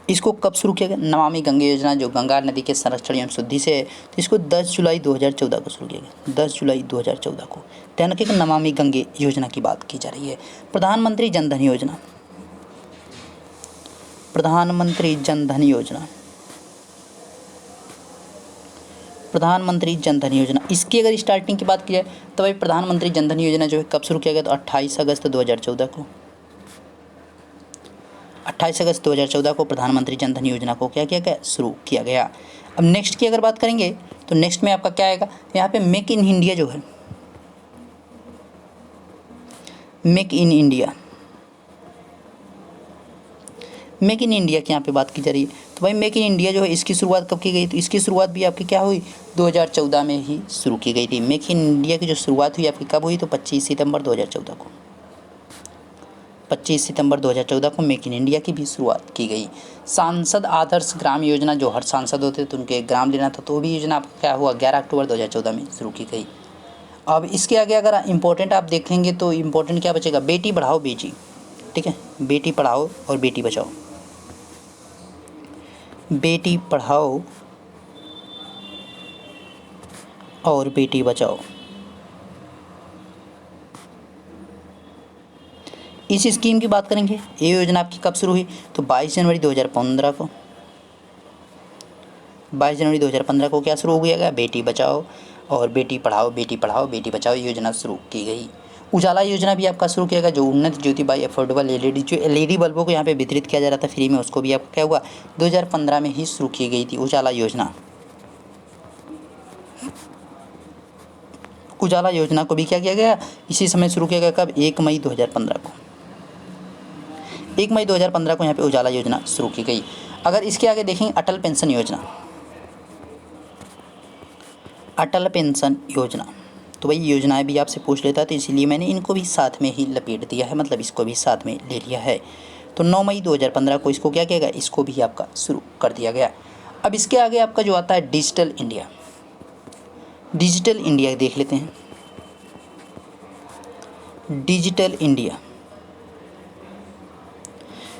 इसको कब शुरू किया गया, नमामि गंगे योजना जो गंगा नदी के संरक्षण एवं शुद्धि से है, तो इसको 10 जुलाई 2014 को शुरू किया गया, 10 जुलाई 2014 को। ध्यान रखिएगा नमामि गंगे योजना की बात की जा रही है। प्रधानमंत्री जन धन योजना, प्रधानमंत्री जन धन योजना, प्रधानमंत्री जन धन योजना, इसकी अगर स्टार्टिंग की बात की जाए तो भाई प्रधानमंत्री जन धन योजना जो है कब शुरू किया गया, तो 28 अगस्त 2014 को। 28 अगस्त 2014 को प्रधानमंत्री जन धन योजना को क्या किया गया, शुरू किया गया। अब नेक्स्ट की अगर बात करेंगे तो नेक्स्ट में आपका क्या आएगा, यहाँ पे मेक इन इंडिया जो है, make in India, make in India की यहाँ पे बात की जा रही है। तो भाई मेक इन इंडिया जो है इसकी शुरुआत कब की गई, तो इसकी शुरुआत भी आपकी क्या हुई, 2014 में ही शुरू की गई थी। मेक इन इंडिया की जो शुरुआत हुई आपकी कब हुई, तो 25 सितंबर 2014 को। 25 सितंबर 2014 को मेक इन इंडिया की भी शुरुआत की गई। सांसद आदर्श ग्राम योजना, जो हर सांसद होते तो उनके ग्राम लेना था, तो वो भी योजना आपका क्या हुआ 11 अक्टूबर 2014 में शुरू की गई। अब इसके आगे अगर इम्पोर्टेंट आप देखेंगे तो इम्पोर्टेंट क्या बचेगा, बेटी पढ़ाओ बेटी, ठीक है, बेटी पढ़ाओ और बेटी बचाओ, बेटी पढ़ाओ और बेटी बचाओ। इस स्कीम की बात करेंगे, ये योजना आपकी कब शुरू हुई, तो 22 जनवरी 2015 को, 22 जनवरी 2015 को क्या शुरू हो गया, बेटी बचाओ और बेटी पढ़ाओ, बेटी पढ़ाओ बेटी बचाओ योजना शुरू की गई। उजाला योजना भी आपका शुरू किया गया, जो उन्नत ज्योति बाई अफोर्डेबल एलईडी, जो एलईडी बल्बों को यहाँ पे वितरित किया जा रहा था फ्री में, उसको भी आपका क्या हुआ 2015 में ही शुरू की गई थी उजाला योजना। उजाला योजना को भी क्या किया गया, इसी समय शुरू किया गया, कब, 1 मई 2015 को, 1 मई 2015 को यहाँ पे उजाला योजना शुरू की गई। अगर इसके आगे देखेंगे अटल पेंशन योजना, अटल पेंशन योजना, तो भाई योजनाएं भी आपसे पूछ लेता है, तो इसलिए मैंने इनको भी साथ में ही लपेट दिया है, मतलब इसको भी साथ में ले लिया है। तो 9 मई 2015 को इसको क्या किया गया, इसको भी आपका शुरू कर दिया गया। अब इसके आगे आपका जो आता है डिजिटल इंडिया, डिजिटल इंडिया देख लेते हैं। डिजिटल इंडिया,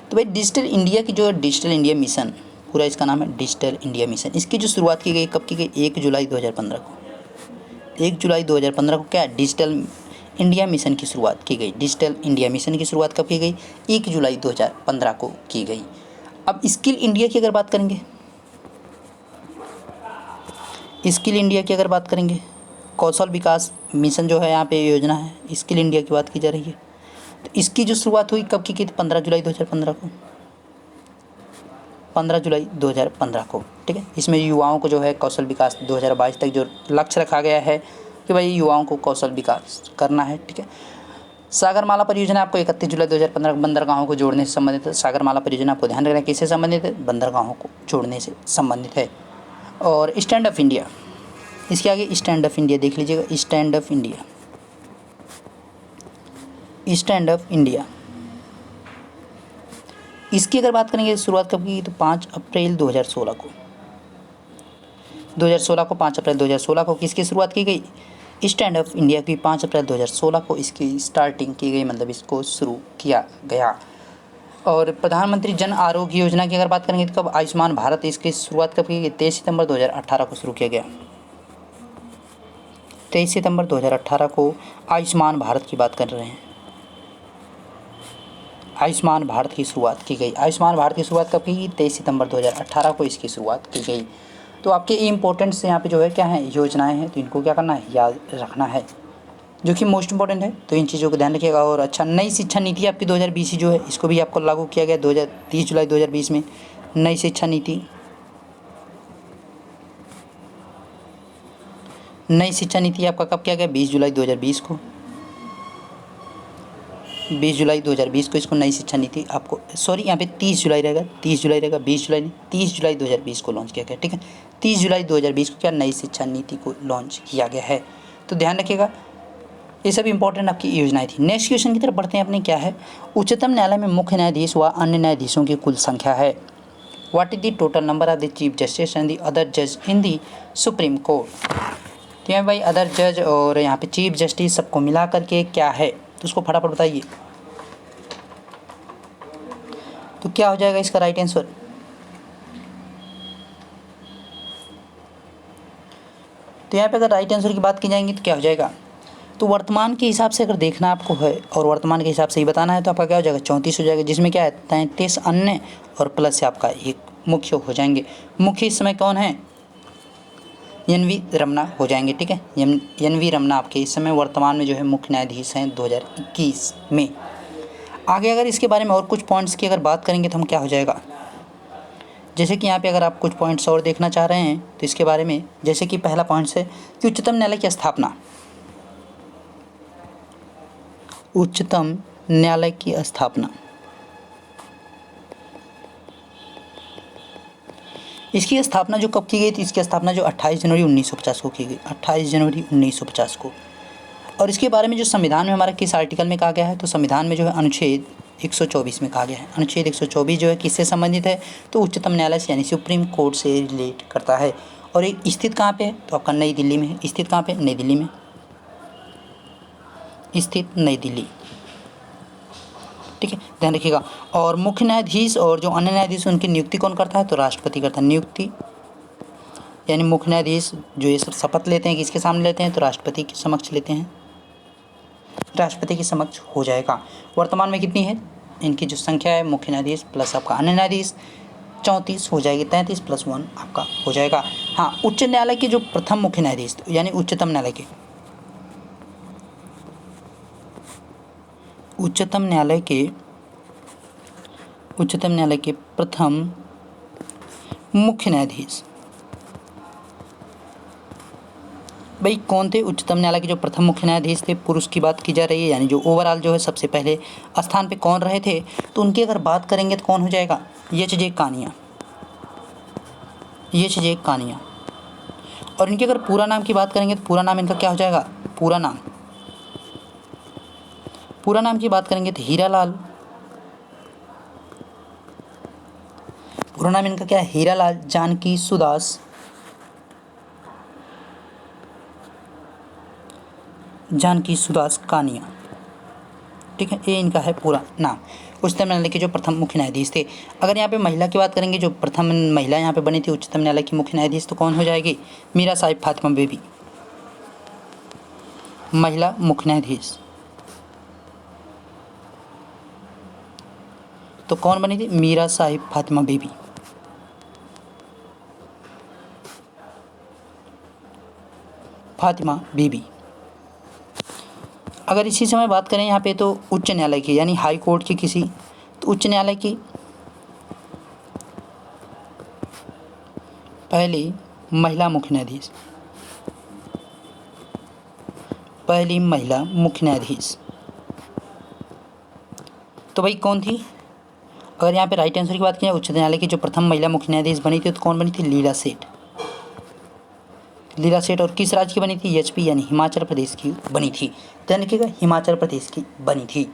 तो भाई डिजिटल इंडिया की जो डिजिटल इंडिया मिशन, पूरा इसका नाम है डिजिटल इंडिया मिशन, इसकी जो शुरुआत की गई कब की गई, 1 जुलाई 2015 को, 1 जुलाई 2015 को क्या डिजिटल इंडिया मिशन की शुरुआत की गई। डिजिटल इंडिया मिशन की शुरुआत कब की गई, 1 जुलाई 2015 को की गई। अब स्किल इंडिया की अगर बात करेंगे, स्किल इंडिया की अगर बात करेंगे, कौशल विकास मिशन जो है यहाँ पे योजना है, स्किल इंडिया की बात की जा रही है। तो इसकी जो शुरुआत हुई कब की थी, 15 जुलाई 2015 को, 15 जुलाई 2015 को, ठीक है। इसमें युवाओं को जो है कौशल विकास 2022 तक जो लक्ष्य रखा गया है कि भाई युवाओं को कौशल विकास करना है, ठीक है। सागरमाला परियोजना आपको 31 जुलाई 2015 बंदरगाहों को जोड़ने से संबंधित है। सागरमाला परियोजना आपको ध्यान रखना है किससे संबंधित है, बंदरगाहों को जोड़ने से संबंधित है। और स्टैंड अप इंडिया, इसके आगे स्टैंड अप इंडिया देख लीजिएगा, stand up India, stand up India, इसकी अगर बात करेंगे शुरुआत कब की, तो 5 अप्रैल 2016 को, 2016 को 5 अप्रैल 2016 को किसकी शुरुआत की गई, स्टैंड अप इंडिया की 5 अप्रैल 2016 को इसकी स्टार्टिंग की गई, मतलब इसको शुरू किया गया। और प्रधानमंत्री जन आरोग्य योजना की अगर बात करेंगे तो कब, आयुष्मान भारत, इसकी शुरुआत कब की गई, 23 सितंबर 2018 को शुरू किया गया, 23 सितंबर 2018 को आयुष्मान भारत की बात कर रहे हैं। आयुष्मान भारत की शुरुआत की गई। आयुष्मान भारत की शुरुआत कब की गई, 23 सितंबर 2018 को इसकी शुरुआत की गई। तो आपके इम्पोर्टेंट से यहाँ पे जो है क्या है, योजनाएं हैं, तो इनको क्या करना है, याद रखना है, जो कि मोस्ट इंपॉर्टेंट है। तो इन चीज़ों को ध्यान रखिएगा। और अच्छा, नई शिक्षा नीति आपकी 2020 जो है, इसको भी आपको लागू किया गया 30 जुलाई 2020 में। नई शिक्षा नीति, नई शिक्षा नीति आपका कब किया गया, 20 जुलाई 2020 को, 20 जुलाई 2020 को इसको नई शिक्षा नीति आपको, सॉरी यहाँ पे 30 जुलाई रहेगा, 30 जुलाई रहेगा, 20 जुलाई नहीं, 30 जुलाई 2020 को लॉन्च किया गया, ठीक है। 30 जुलाई 2020 को क्या नई शिक्षा नीति को लॉन्च किया गया है, तो ध्यान रखिएगा। ये सब इंपॉर्टेंट आपकी योजनाएं थी। नेक्स्ट क्वेश्चन की तरफ बढ़ते हैं अपने, क्या है, उच्चतम न्यायालय में मुख्य न्यायाधीश व अन्य न्यायाधीशों की कुल संख्या है। What is the total number of the chief justice and the other जज इन द सुप्रीम कोर्ट। तो यहाँ भाई अदर जज और यहाँ पे चीफ जस्टिस सबको मिला करके क्या है, तो उसको फटाफट बताइए। तो क्या हो जाएगा इसका राइट आंसर, तो यहाँ पे अगर राइट आंसर की बात की जाएंगी तो क्या हो जाएगा, तो वर्तमान के हिसाब से अगर देखना आपको है और वर्तमान के हिसाब से ही बताना है, तो आपका क्या हो जाएगा, 34 हो जाएगा, जिसमें क्या है 33 अन्य और प्लस से आपका एक मुख्य हो जाएंगे। मुख्य इस समय कौन है, एन.वी. रमना हो जाएंगे, ठीक है। एन.वी. रमना आपके इस समय वर्तमान में जो है मुख्य न्यायाधीश हैं 2021 में। आगे अगर इसके बारे में और कुछ पॉइंट्स की अगर बात करेंगे तो हम क्या हो जाएगा, जैसे कि यहाँ पे अगर आप कुछ पॉइंट्स और देखना चाह रहे हैं तो इसके बारे में, जैसे कि पहला पॉइंट है कि उच्चतम न्यायालय की स्थापना, उच्चतम न्यायालय की स्थापना, इसकी स्थापना जो कब की गई थी, इसकी स्थापना जो 28 जनवरी 1950 को की गई, 28 जनवरी 1950 को। और इसके बारे में जो संविधान में हमारा किस आर्टिकल में कहा गया है, तो संविधान में जो है अनुच्छेद 124 में कहा गया है। अनुच्छेद 124 जो है किससे संबंधित है, तो उच्चतम न्यायालय से यानी सुप्रीम कोर्ट से रिलेट करता है। और ये स्थित कहाँ पे है, तो आपका नई दिल्ली में है। स्थित कहाँ पे, नई दिल्ली में स्थित, नई दिल्ली। ठीक है, ध्यान रखिएगा। और मुख्य न्यायाधीश और जो अन्य न्यायाधीश उनकी नियुक्ति कौन करता है, तो राष्ट्रपति करता है। नियुक्ति यानी मुख्य न्यायाधीश जो ये शपथ लेते हैं किसके सामने लेते हैं, तो राष्ट्रपति के समक्ष लेते हैं, राष्ट्रपति के समक्ष हो जाएगा। वर्तमान में कितनी है इनकी जो संख्या है, मुख्य न्यायाधीश प्लस आपका अन्य न्यायाधीश 34 हो जाएगी, 33 + 1 आपका हो जाएगा। हाँ, उच्च न्यायालय के जो प्रथम मुख्य न्यायाधीश यानी उच्चतम न्यायालय के प्रथम मुख्य न्यायाधीश भाई कौन थे, उच्चतम न्यायालय के जो प्रथम मुख्य न्यायाधीश थे, पुरुष की बात की जा रही है, यानी जो ओवरऑल जो है सबसे पहले स्थान पे कौन रहे थे, तो उनकी अगर बात करेंगे तो कौन हो जाएगा, एच.जे. कानिया। और इनके अगर पूरा नाम की बात करेंगे तो पूरा नाम इनका क्या हो जाएगा, पूरा नाम की बात करेंगे तो हीरालाल। पूरा नाम इनका क्या है, हीरालाल जानकी सुदास कानिया। ठीक है, ये इनका है पूरा नाम। उच्चतम न्यायालय के जो प्रथम मुख्य न्यायाधीश थे। अगर यहाँ पे महिला की बात करेंगे, जो प्रथम महिला यहाँ पे बनी थी उच्चतम न्यायालय की मुख्य न्यायाधीश, तो कौन हो जाएगी, मीरा साहिब फातिमा बीबी, महिला मुख्य न्यायाधीश। तो कौन बनी थी, मीरा साहिब फातिमा बीबी। अगर इसी समय बात करें यहाँ पे तो उच्च न्यायालय की यानी हाई कोर्ट की किसी, तो उच्च न्यायालय की पहली महिला मुख्य न्यायाधीश, तो भाई कौन थी। अगर यहाँ पे राइट आंसर की बात करें, उच्च न्यायालय की जो प्रथम महिला मुख्य न्यायाधीश बनी थी तो कौन बनी थी, लीला सेठ। और किस राज्य की बनी थी, एचपी यानी हिमाचल प्रदेश की बनी थी। ध्यान रखिएगा, हिमाचल प्रदेश की बनी थी।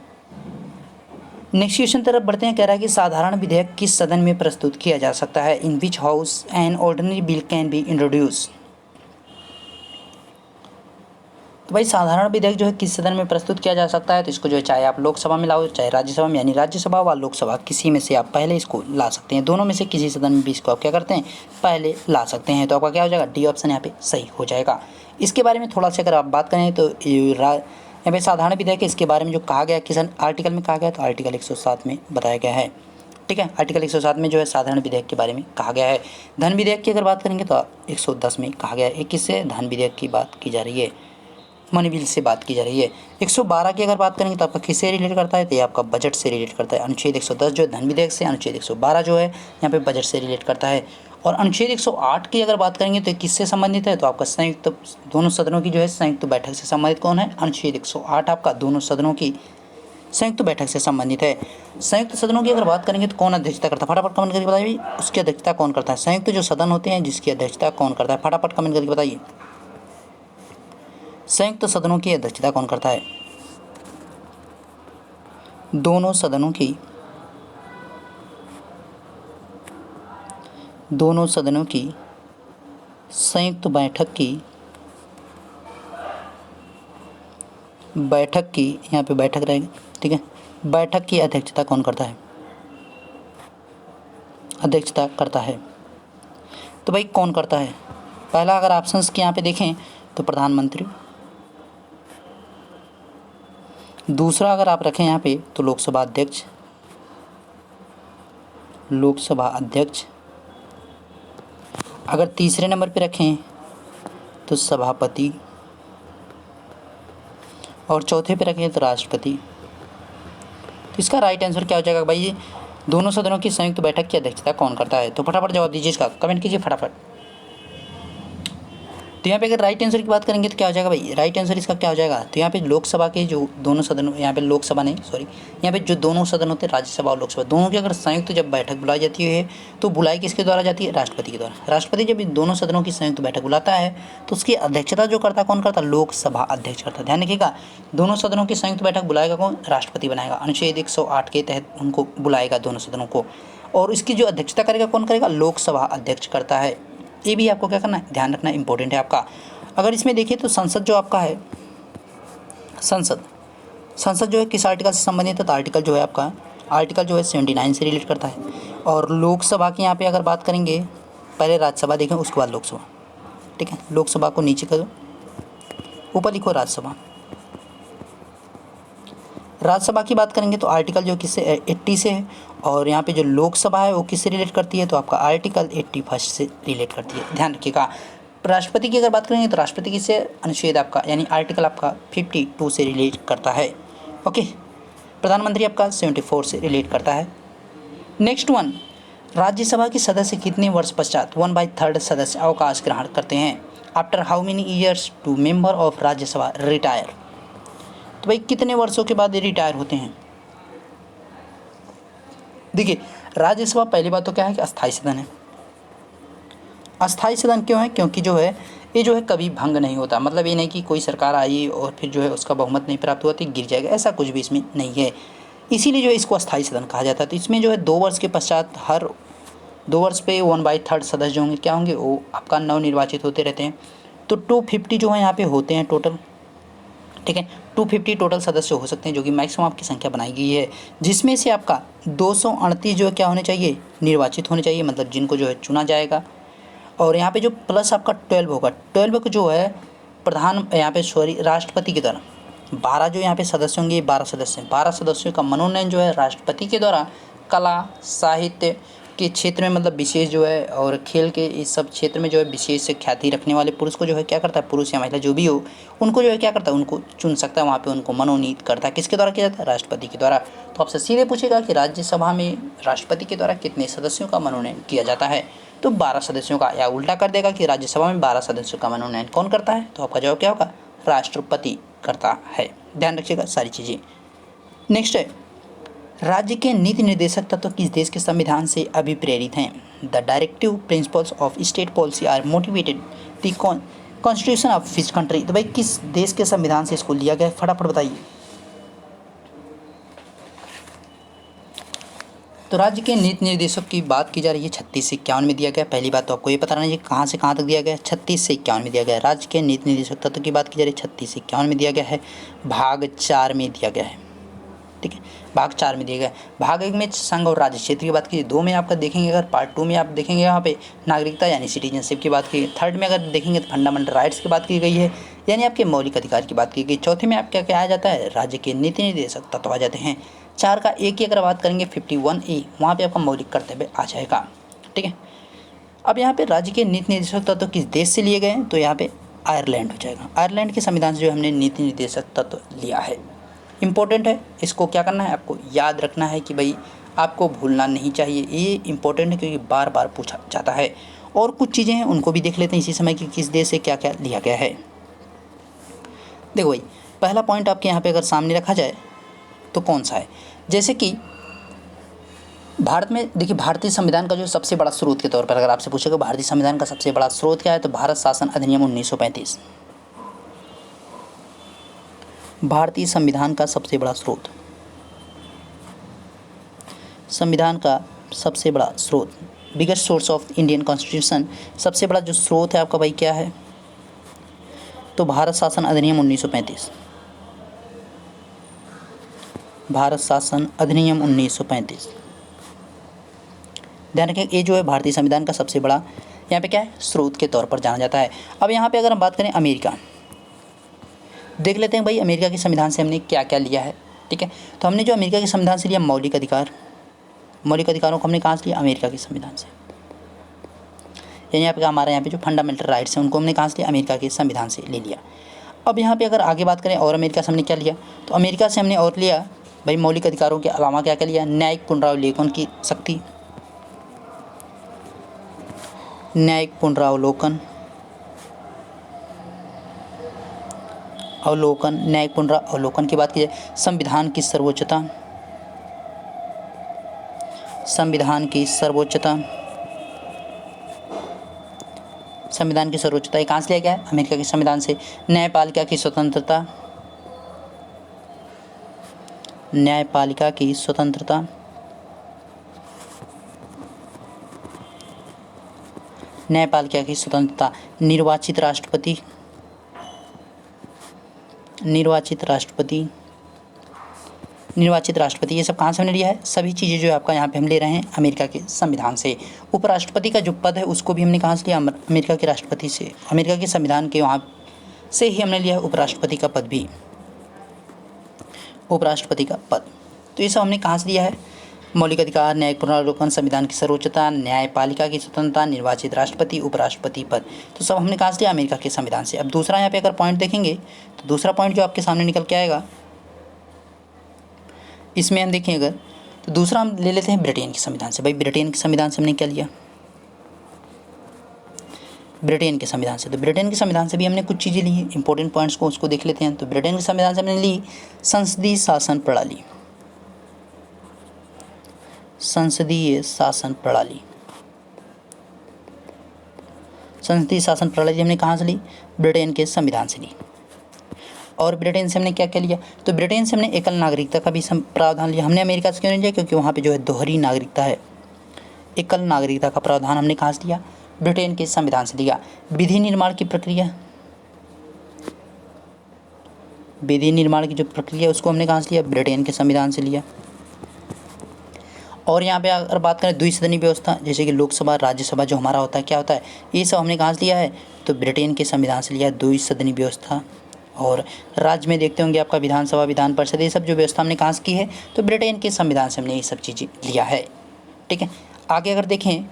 नेक्स्ट क्वेश्चन तरफ बढ़ते हैं। कह रहा है कि साधारण विधेयक किस सदन में प्रस्तुत किया जा सकता है, in which house an ordinary bill can be introduce. तो भाई साधारण विधेयक जो है किस सदन में प्रस्तुत किया जा सकता है, तो इसको जो है चाहे आप लोकसभा में लाओ चाहे राज्यसभा में, यानी राज्यसभा व लोकसभा किसी में से आप पहले इसको ला सकते हैं। दोनों में से किसी सदन में भी इसको आप क्या करते हैं, पहले ला सकते हैं। तो आपका क्या हो जाएगा, डी ऑप्शन यहाँ पे सही हो जाएगा। इसके बारे में थोड़ा सा अगर आप बात करें तो यहाँ पे साधारण विधेयक है, इसके बारे में जो कहा गया किस आर्टिकल में कहा गया, तो आर्टिकल 107 में बताया गया है। ठीक है, आर्टिकल 107 में जो है साधारण विधेयक के बारे में कहा गया है। धन विधेयक की अगर बात करेंगे तो 110 में कहा गया है। किससे, धन विधेयक की बात की जा रही है, मनी बिल से बात की जा रही है। 112 की अगर बात करेंगे तो आपका किससे रिलेट करता है, तो ये आपका बजट से रिलेट करता है। अनुच्छेद 110 जो है धन विधेयक से, अनुच्छेद 112 जो है यहाँ पे बजट से रिलेट करता है। और अनुच्छेद 108 की अगर बात करेंगे तो किससे संबंधित है, तो आपका संयुक्त दोनों सदनों की जो है संयुक्त बैठक से संबंधित कौन है, अनुच्छेद 108 आपका दोनों सदनों की संयुक्त बैठक से संबंधित है। संयुक्त सदनों की अगर बात करेंगे तो कौन अध्यक्षता करता है, फटाफट कमेंट करके बताइए उसकी अध्यक्षता कौन करता है। संयुक्त जो सदन होते हैं जिसकी अध्यक्षता कौन करता है, फटाफट कमेंट करके बताइए संयुक्त सदनों की अध्यक्षता कौन करता है। दोनों सदनों की संयुक्त बैठक की यहाँ पे बैठक रहेगी। ठीक है, बैठक की अध्यक्षता कौन करता है, अध्यक्षता करता है। तो भाई कौन करता है, पहला अगर ऑप्शंस के यहाँ पे देखें तो प्रधानमंत्री, दूसरा अगर आप रखें यहाँ पे तो लोकसभा अध्यक्ष, अगर तीसरे नंबर पे रखें तो सभापति, और चौथे पे रखें तो राष्ट्रपति। तो इसका राइट आंसर क्या हो जाएगा भाई, दोनों सदनों की संयुक्त बैठक की अध्यक्षता कौन करता है। तो फटाफट जवाब दीजिए इसका, कमेंट कीजिए फटाफट। तो यहाँ पे अगर राइट आंसर की बात करेंगे तो क्या हो जाएगा भाई, राइट आंसर इसका क्या हो जाएगा, तो यहाँ पे लोकसभा के जो दोनों सदन, यहाँ पे लोकसभा नहीं सॉरी, यहाँ पे जो दोनों सदन होते हैं राज्यसभा और लोकसभा, दोनों की अगर संयुक्त जब बैठक बुलाई जाती है तो बुलाई किसके द्वारा जाती है, राष्ट्रपति के द्वारा। राष्ट्रपति जब इन दोनों सदनों की संयुक्त बैठक बुलाता है तो उसकी अध्यक्षता जो करता है कौन करता है, लोकसभा अध्यक्ष करता है। ध्यान रखिएगा, दोनों सदनों की संयुक्त बैठक बुलाएगा कौन, राष्ट्रपति बनाएगा, अनुच्छेद 108 के तहत उनको बुलाएगा दोनों सदनों को, और इसकी जो अध्यक्षता करेगा कौन करेगा, लोकसभा अध्यक्ष करता है। ये भी आपको क्या करना है, ध्यान रखना इंपॉर्टेंट है आपका। अगर इसमें देखिए तो संसद जो आपका है, संसद जो है किस आर्टिकल से संबंधित है, तो आर्टिकल जो है आपका, आर्टिकल जो है 79 से रिलेट करता है। और लोकसभा की यहाँ पे अगर बात करेंगे, पहले राज्यसभा देखें उसके बाद लोकसभा, ठीक है। लोकसभा को नीचे करो, ऊपर लिखो राज्यसभा। राज्यसभा की बात करेंगे तो आर्टिकल जो किससे 80 से है, और यहाँ पे जो लोकसभा है वो किससे रिलेट करती है, तो आपका आर्टिकल 81 से रिलेट करती है। ध्यान रखिएगा। राष्ट्रपति की अगर बात करेंगे तो राष्ट्रपति किससे, अनुच्छेद आपका यानी आर्टिकल आपका 52 से रिलेट करता है। ओके, प्रधानमंत्री आपका 74 से रिलेट करता है। नेक्स्ट वन, राज्यसभा के सदस्य कितने वर्ष पश्चात 1/3 सदस्य अवकाश ग्रहण करते हैं, after how many years to member of Rajya Sabha retire. तो भाई कितने वर्षों के बाद ये रिटायर होते हैं। देखिए राज्यसभा पहली बात तो क्या है कि अस्थायी सदन है। अस्थायी सदन क्यों है, क्योंकि जो है ये जो है कभी भंग नहीं होता, मतलब ये नहीं कि कोई सरकार आई और फिर जो है उसका बहुमत नहीं प्राप्त हुआ तो गिर जाएगा, ऐसा कुछ भी इसमें नहीं है। इसीलिए जो है इसको अस्थायी सदन कहा जाता है। तो इसमें जो है 2 वर्ष के पश्चात हर 2 वर्ष पे 1/3 सदस्य जो होंगे क्या होंगे, वो आपका नवनिर्वाचित होते रहते हैं। तो 250 जो है यहाँ पे होते हैं टोटल, ठीक है। 250 टोटल सदस्य हो सकते हैं, जो कि मैक्सिमम आपकी संख्या बनाई गई है, जिसमें से आपका 238 जो है क्या होने चाहिए, निर्वाचित होने चाहिए, मतलब जिनको जो है चुना जाएगा। और यहाँ पे जो प्लस आपका 12 होगा, 12 को जो है प्रधान यहाँ पे सॉरी राष्ट्रपति के द्वारा 12 जो यहाँ पे सदस्य होंगे, 12 सदस्य हैं, 12 सदस्यों का मनोनयन जो है राष्ट्रपति के द्वारा कला साहित्य के क्षेत्र में, मतलब विशेष जो है, और खेल के इस सब क्षेत्र में जो है विशेष ख्याति रखने वाले पुरुष को जो है क्या करता है, पुरुष या महिला जो भी हो उनको जो है क्या करता है, उनको चुन सकता है, वहाँ पे उनको मनोनीत करता है। किसके द्वारा किया जाता है, राष्ट्रपति के द्वारा। तो आपसे सीधे पूछेगा कि राज्यसभा में राष्ट्रपति के द्वारा कितने सदस्यों का मनोनयन किया जाता है, तो 12 सदस्यों का, या उल्टा कर देगा कि राज्यसभा में 12 सदस्यों का मनोनयन कौन करता है, तो आपका जवाब क्या होगा, राष्ट्रपति करता है। ध्यान रखिएगा सारी चीज़ें। नेक्स्ट है, राज्य के नीति निर्देशक तत्व किस देश के संविधान से अभिप्रेरित हैं। The directive principles of state policy are motivated the constitution of which country. तो भाई किस देश के संविधान से इसको लिया गया, फटाफट बताइए। तो राज्य के नीति निर्देशक की बात की जा रही है, 36 से 51 में दिया गया। पहली बात तो आपको ये पता रहना चाहिए कहाँ से कहाँ तक दिया गया है, 36 से 51 में दिया गया है। राज्य के नीति निर्देशक तत्व की बात की जा रही है, 36 से 51 में दिया गया है, भाग 4 में दिया गया है, ठीक है, भाग 4 में दिया गया है। भाग 1 में संघ और राज्य क्षेत्र की बात कीजिए, 2 में आपका देखेंगे, अगर पार्ट 2 में आप देखेंगे यहाँ पे नागरिकता यानी सिटीजनशिप की बात की, 3rd में अगर देखेंगे तो फंडामेंटल राइट्स की बात की गई है, यानी आपके मौलिक अधिकार की बात की गई। 4th में आप क्या क्या आ जाता है, राज्य के नीति निर्देशक तत्व आ जाते हैं। 4 का एक की अगर बात करेंगे 51A, वहाँ पे आपका मौलिक कर्तव्य आ जाएगा, ठीक है। अब यहाँ पे राज्य के नीति निर्देशक तत्व किस देश से लिए गए हैं, तो यहाँ पे आयरलैंड हो जाएगा। आयरलैंड के संविधान से जो हमने नीति निर्देशक तत्व लिया है। इम्पोर्टेंट है, इसको क्या करना है, आपको याद रखना है कि भाई आपको भूलना नहीं चाहिए। ये इम्पोर्टेंट है क्योंकि बार बार पूछा जाता है। और कुछ चीज़ें हैं उनको भी देख लेते हैं इसी समय कि किस देश से क्या क्या लिया गया है। देखो भाई, पहला पॉइंट आपके यहाँ पे अगर सामने रखा जाए तो कौन सा है, जैसे कि भारत में देखिए, भारतीय संविधान का जो सबसे बड़ा स्रोत के तौर पर अगर आपसे पूछेगा भारतीय संविधान का सबसे बड़ा स्रोत क्या है, तो भारत शासन अधिनियम 1935। भारतीय संविधान का सबसे बड़ा स्रोत, संविधान का सबसे बड़ा स्रोत, biggest source of Indian constitution, सबसे बड़ा जो स्रोत है आपका भाई क्या है, तो भारत शासन अधिनियम 1935। भारत शासन अधिनियम 1935। ध्यान रखें, ये जो है भारतीय संविधान का सबसे बड़ा यहाँ पे क्या है, स्रोत के तौर पर जाना जाता है। अब यहाँ पे अगर हम बात करें अमेरिका, देख लेते हैं भाई अमेरिका के संविधान से हमने क्या क्या लिया है, ठीक है। तो हमने जो अमेरिका के संविधान से लिया मौलिक अधिकार, मौलिक अधिकारों को हमने कहाँ से लिया, अमेरिका के संविधान से। यानी यहाँ पे हमारे यहाँ पे जो फंडामेंटल राइट्स हैं उनको हमने कहाँ से लिया, अमेरिका के संविधान से ले लिया। अब यहाँ पे अगर आगे बात करें और अमेरिका से हमने क्या लिया, तो अमेरिका से हमने और लिया भाई मौलिक अधिकारों के अलावा क्या क्या लिया, न्यायिक पुनरावलोकन की शक्ति, न्यायिक पुनरावलोकन, अवलोकन, न्यायिक पुनरावलोकन की बात की जाए, संविधान की सर्वोच्चता, संविधान की सर्वोच्चता, संविधान की सर्वोच्चता ये कहाँ से लिया गया है? अमेरिका के संविधान से। न्यायपालिका की स्वतंत्रता, न्यायपालिका की स्वतंत्रता, न्यायपालिका की स्वतंत्रता, निर्वाचित राष्ट्रपति, निर्वाचित राष्ट्रपति, निर्वाचित राष्ट्रपति, ये सब कहाँ से हमने लिया है? सभी चीज़ें जो है आपका यहाँ पे हम ले रहे हैं अमेरिका के संविधान से। उपराष्ट्रपति का जो पद है उसको भी हमने कहाँ से लिया? अमेरिका के राष्ट्रपति से, अमेरिका के संविधान के वहाँ से ही हमने लिया है उपराष्ट्रपति का पद भी, उपराष्ट्रपति का पद। तो ये सब हमने कहाँ से लिया है? मौलिक अधिकार, न्यायिक पुनरावलोकन, संविधान की सर्वोच्चता, न्यायपालिका की स्वतंत्रता, निर्वाचित राष्ट्रपति, उपराष्ट्रपति पद, तो सब हमने कहाँ से लिया? अमेरिका के संविधान से। अब दूसरा यहाँ पे अगर पॉइंट देखेंगे तो दूसरा पॉइंट जो आपके सामने निकल के आएगा इसमें हम देखें अगर, तो दूसरा हम ले लेते हैं ब्रिटेन के संविधान से। भाई ब्रिटेन के संविधान से हमने क्या लिया? ब्रिटेन के संविधान से। तो ब्रिटेन के संविधान से भी हमने कुछ चीज़ें ली हैं, इंपॉर्टेंट पॉइंट्स को उसको देख लेते हैं। तो ब्रिटेन के संविधान से हमने ली संसदीय शासन प्रणाली, संसदीय शासन प्रणाली, संसदीय शासन प्रणाली हमने कहाँ से ली? ब्रिटेन के संविधान से ली। और ब्रिटेन से हमने क्या क्या लिया? तो ब्रिटेन से हमने एकल नागरिकता का भी प्रावधान लिया। हमने अमेरिका से क्यों नहीं लिया? क्योंकि वहाँ पे जो है दोहरी नागरिकता है। एकल नागरिकता का प्रावधान हमने कहाँ से लिया? ब्रिटेन के संविधान से लिया। विधि निर्माण की प्रक्रिया, विधि निर्माण की जो प्रक्रिया उसको हमने कहाँ से लिया? ब्रिटेन के संविधान से लिया। और यहाँ पे अगर बात करें द्विसदनीय व्यवस्था, जैसे कि लोकसभा राज्यसभा जो हमारा होता है, क्या होता है, ये सब हमने कहाँ से लिया है? तो ब्रिटेन के संविधान से लिया द्विसदनीय व्यवस्था। और राज्य में देखते होंगे आपका विधानसभा, विधान परिषद, ये सब जो व्यवस्था हमने कहाँ से की है? तो ब्रिटेन के संविधान से हमने ये सब चीज़ें लिया है। ठीक है, आगे अगर देखें,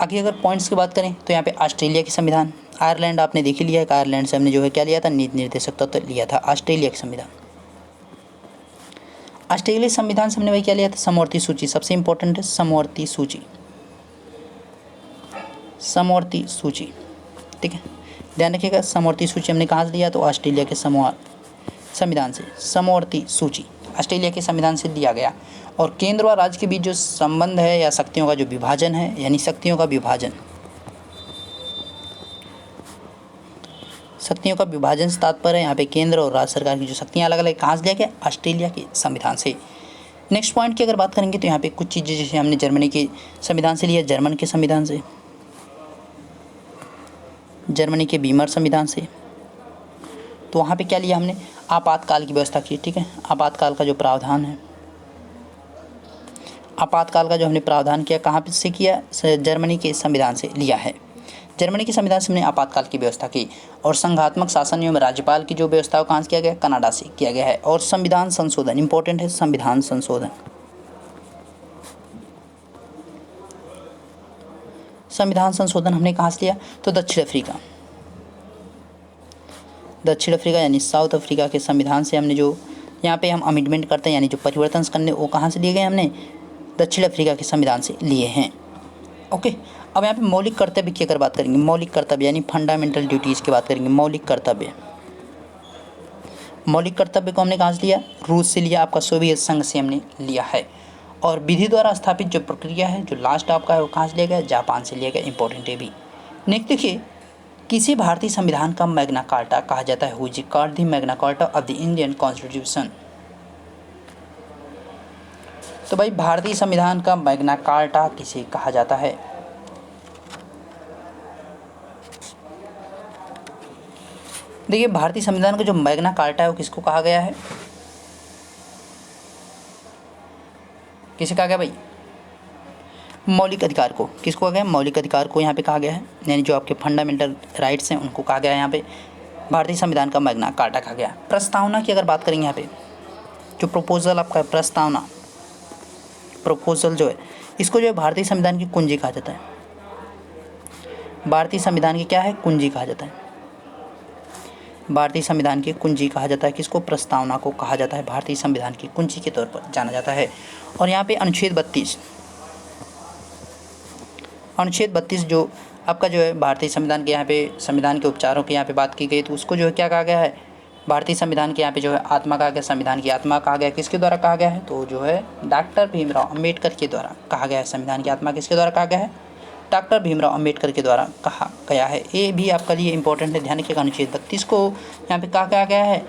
आगे अगर पॉइंट्स की बात करें तो यहाँ पे ऑस्ट्रेलिया के संविधान, आयरलैंड आपने देख ही लिया है, आयरलैंड से हमने जो है क्या लिया था? नीति निर्देशक तत्व लिया था, ऑस्ट्रेलिया के संविधान। ऑस्ट्रेलिया संविधान से हमने वही क्या लिया था? समवर्ती सूची, सबसे इंपॉर्टेंट है समवर्ती सूची, समवर्ती सूची। ठीक है, ध्यान रखिएगा, समवर्ती सूची हमने कहाँ से लिया? तो ऑस्ट्रेलिया के संविधान से। समवर्ती सूची ऑस्ट्रेलिया के संविधान से लिया गया। और केंद्र व राज्य के बीच जो संबंध है या शक्तियों का जो विभाजन है, यानी शक्तियों का विभाजन, शक्तियों का विभाजन से तात्पर्य है यहाँ पे केंद्र और राज्य सरकार की जो शक्तियाँ अलग अलग कहाँ से लिया गया? ऑस्ट्रेलिया के संविधान से। नेक्स्ट पॉइंट की अगर बात करेंगे तो यहाँ पे कुछ चीज़ें जैसे हमने जर्मनी के संविधान से लिया, जर्मन के संविधान से, जर्मनी के बीमर संविधान से। तो वहाँ पे क्या लिया हमने? आपातकाल की व्यवस्था की। ठीक है, आपातकाल का जो प्रावधान है, आपातकाल का जो हमने प्रावधान किया कहाँ से किया? जर्मनी के संविधान से लिया है। जर्मनी के संविधान से हमने आपातकाल की व्यवस्था की। और संघात्मक शासन एवं राज्यपाल की जो व्यवस्था कहाँ से किया गया? कनाडा से किया गया है। और संविधान संशोधन, इंपॉर्टेंट है संविधान संशोधन, संविधान संशोधन हमने कहाँ से लिया? तो दक्षिण अफ्रीका, दक्षिण अफ्रीका यानी साउथ अफ्रीका के संविधान से हमने जो यहाँ पे हम अमेंडमेंट करते हैं यानी जो परिवर्तन करने, वो कहाँ से लिए गए? हमने दक्षिण अफ्रीका के संविधान से लिए हैं। ओके, अब यहाँ पे मौलिक कर्तव्य की अगर बात करेंगे, मौलिक कर्तव्य यानी फंडामेंटल ड्यूटीज़ की बात करेंगे। मौलिक कर्तव्य, मौलिक कर्तव्य को हमने कहाँ से लिया? रूस से लिया, आपका सोवियत संघ से हमने लिया है। और विधि द्वारा स्थापित जो प्रक्रिया है, जो लास्ट आपका है, वो कहाँ से लिया गया? जापान से लिया गया। इंपॉर्टेंट है भी। नेक्स्ट देखिए, किसी भारतीय संविधान का मैग्ना कार्टा कहा जाता है? हुई called the Magna carta of the Indian constitution. तो भाई भारतीय संविधान का मैग्ना कार्टा किसे कहा जाता है? देखिए, भारतीय संविधान का जो मैग्ना कार्टा है वो किसको कहा गया है? किसे कहा गया भाई? मौलिक अधिकार को। किसको कहा गया? मौलिक अधिकार को यहाँ पे कहा गया है, यानी जो आपके फंडामेंटल राइट्स हैं उनको कहा गया है यहाँ पे। भारतीय संविधान का मैग्ना कार्टा कहा गया। प्रस्तावना की अगर बात करेंगे, यहाँ पे जो प्रपोजल आपका प्रस्तावना, प्रपोजल जो है, इसको जो है भारतीय संविधान की कुंजी कहा जाता है। भारतीय संविधान की क्या है? कुंजी कहा जाता है। भारतीय संविधान की कुंजी कहा जाता है किसको? प्रस्तावना को कहा जाता है भारतीय संविधान की कुंजी के तौर पर जाना जाता है। और यहाँ पे अनुच्छेद 32, अनुच्छेद 32 जो आपका जो है भारतीय संविधान के यहाँ पे संविधान के उपचारों की यहाँ पे बात की गई, तो उसको जो है क्या कहा गया है? भारतीय संविधान के यहाँ पे जो है आत्मा कहा गया, संविधान की आत्मा कहा गया, किसके द्वारा कहा गया है, तो जो है डॉक्टर भीमराव अंबेडकर के द्वारा कहा गया है। संविधान की आत्मा किसके द्वारा कहा गया है, डॉक्टर भीमराव अंबेडकर के द्वारा कहा गया है। ये भी आपके लिए इंपॉर्टेंट है, ध्यान रखिएगा। अनुच्छेद 32 को यहाँ पे कहा गया है,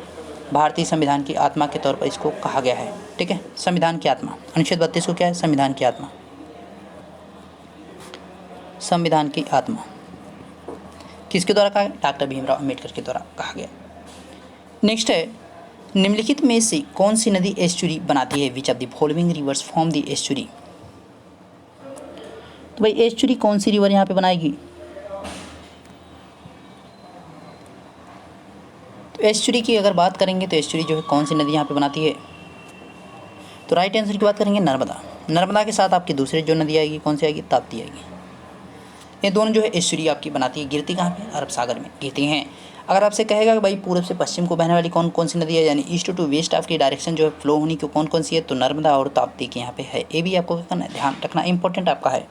भारतीय संविधान की आत्मा के तौर पर इसको कहा गया है। ठीक है, संविधान की आत्मा, अनुच्छेद 32 को क्या है, संविधान की आत्मा, संविधान की आत्मा किसके द्वारा कहा गया, डॉक्टर भीमराव अंबेडकर के द्वारा कहा गया। नेक्स्ट है, निम्नलिखित में से कौन सी नदी एस्चुरी बनाती है, which of the following rivers form the estuary. तो भाई एस्चुरी कौन सी रिवर यहाँ पे बनाएगी, तो एस्चुरी की अगर बात करेंगे तो एस्चुरी जो है कौन सी नदी यहाँ पे बनाती है, तो राइट आंसर की बात करेंगे नर्मदा। नर्मदा के साथ आपकी दूसरी जो नदी आएगी कौन सी आएगी, ताप्ती आएगी। ये दोनों जो है एस्चुरी आपकी बनाती है, गिरती कहाँ पे, अरब सागर में गिरती हैं। अगर आपसे कहेगा कि भाई पूर्व से पश्चिम को बहने वाली कौन कौन सी नदी है, यानी ईस्ट टू वेस्ट आपकी डायरेक्शन जो है फ्लो होनी की कौन कौन सी है, तो नर्मदा और ताप्ती की यहाँ पे है। ये भी आपको ध्यान रखना इंपॉर्टेंट आपका है।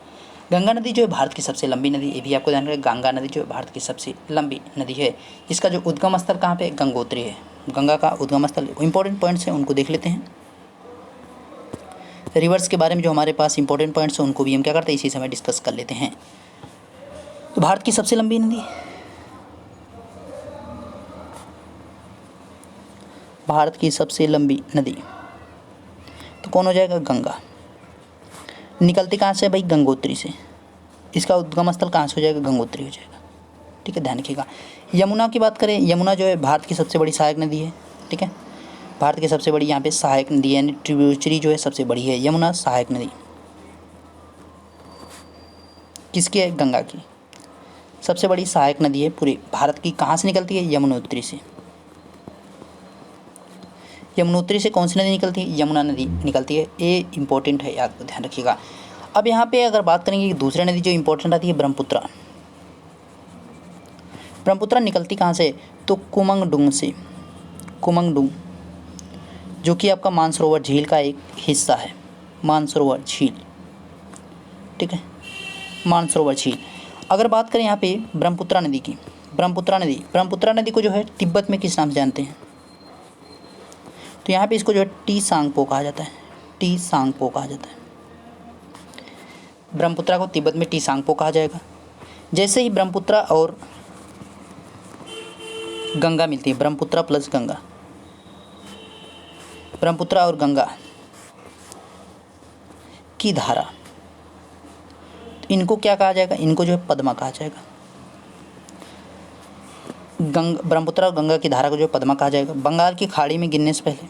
गंगा नदी जो है भारत की सबसे लंबी नदी, ये भी आपको ध्यान रखना। गंगा नदी जो है भारत की सबसे लंबी नदी है। इसका जो उद्गम स्थल कहाँ पे, गंगोत्री है। गंगा का उद्गम स्थल, इंपॉर्टेंट पॉइंट्स हैं उनको देख लेते हैं। रिवर्स के बारे में जो हमारे पास इंपॉर्टेंट पॉइंट्स हैं उनको भी हम क्या करते हैं, इसी समय डिस्कस कर लेते हैं। तो भारत की सबसे लंबी नदी, भारत की सबसे लंबी नदी तो कौन हो जाएगा, गंगा। निकलती कहाँ से भाई, गंगोत्री से। इसका उद्गम स्थल कहाँ से हो जाएगा, गंगोत्री हो जाएगा। ठीक है, ध्यान रखिएगा। यमुना की बात करें, यमुना जो है भारत की सबसे बड़ी सहायक नदी है। ठीक है, भारत की सबसे बड़ी यहाँ पे सहायक नदी है, यानी ट्रिब्यूटरी जो है सबसे बड़ी है यमुना सहायक नदी। किसकी है, गंगा की। सबसे बड़ी सहायक नदी है पूरे भारत की, कहाँ से निकलती है, यमुनोत्री से। यमुनोत्री से कौन सी नदी निकलती है, यमुना नदी निकलती है। ये इंपॉर्टेंट है, याद ध्यान रखिएगा। अब यहाँ पे अगर बात करेंगे दूसरी नदी जो इंपॉर्टेंट आती है, ब्रह्मपुत्रा। ब्रह्मपुत्रा निकलती कहाँ से, तो कुमंगडुंग से। कुमंगडुंग जो कि आपका मानसरोवर झील का एक हिस्सा है, मानसरोवर झील। ठीक है, मानसरोवर झील। अगर बात करें यहाँ पे ब्रह्मपुत्रा नदी की, ब्रह्मपुत्रा नदी को जो है तिब्बत में किस नाम से जानते हैं, तो यहाँ पे इसको जो है टी सांगपो कहा जाता है, टी सांगपो कहा जाता है। ब्रह्मपुत्रा को तिब्बत में टी सांगपो कहा जाएगा। जैसे ही ब्रह्मपुत्रा और गंगा मिलती है, ब्रह्मपुत्रा प्लस गंगा, ब्रह्मपुत्रा और गंगा की धारा, इनको क्या कहा जाएगा, इनको जो है पद्मा कहा जाएगा। ब्रह्मपुत्रा और गंगा की धारा को जो है पद्मा कहा जाएगा। बंगाल की खाड़ी में गिरने से पहले,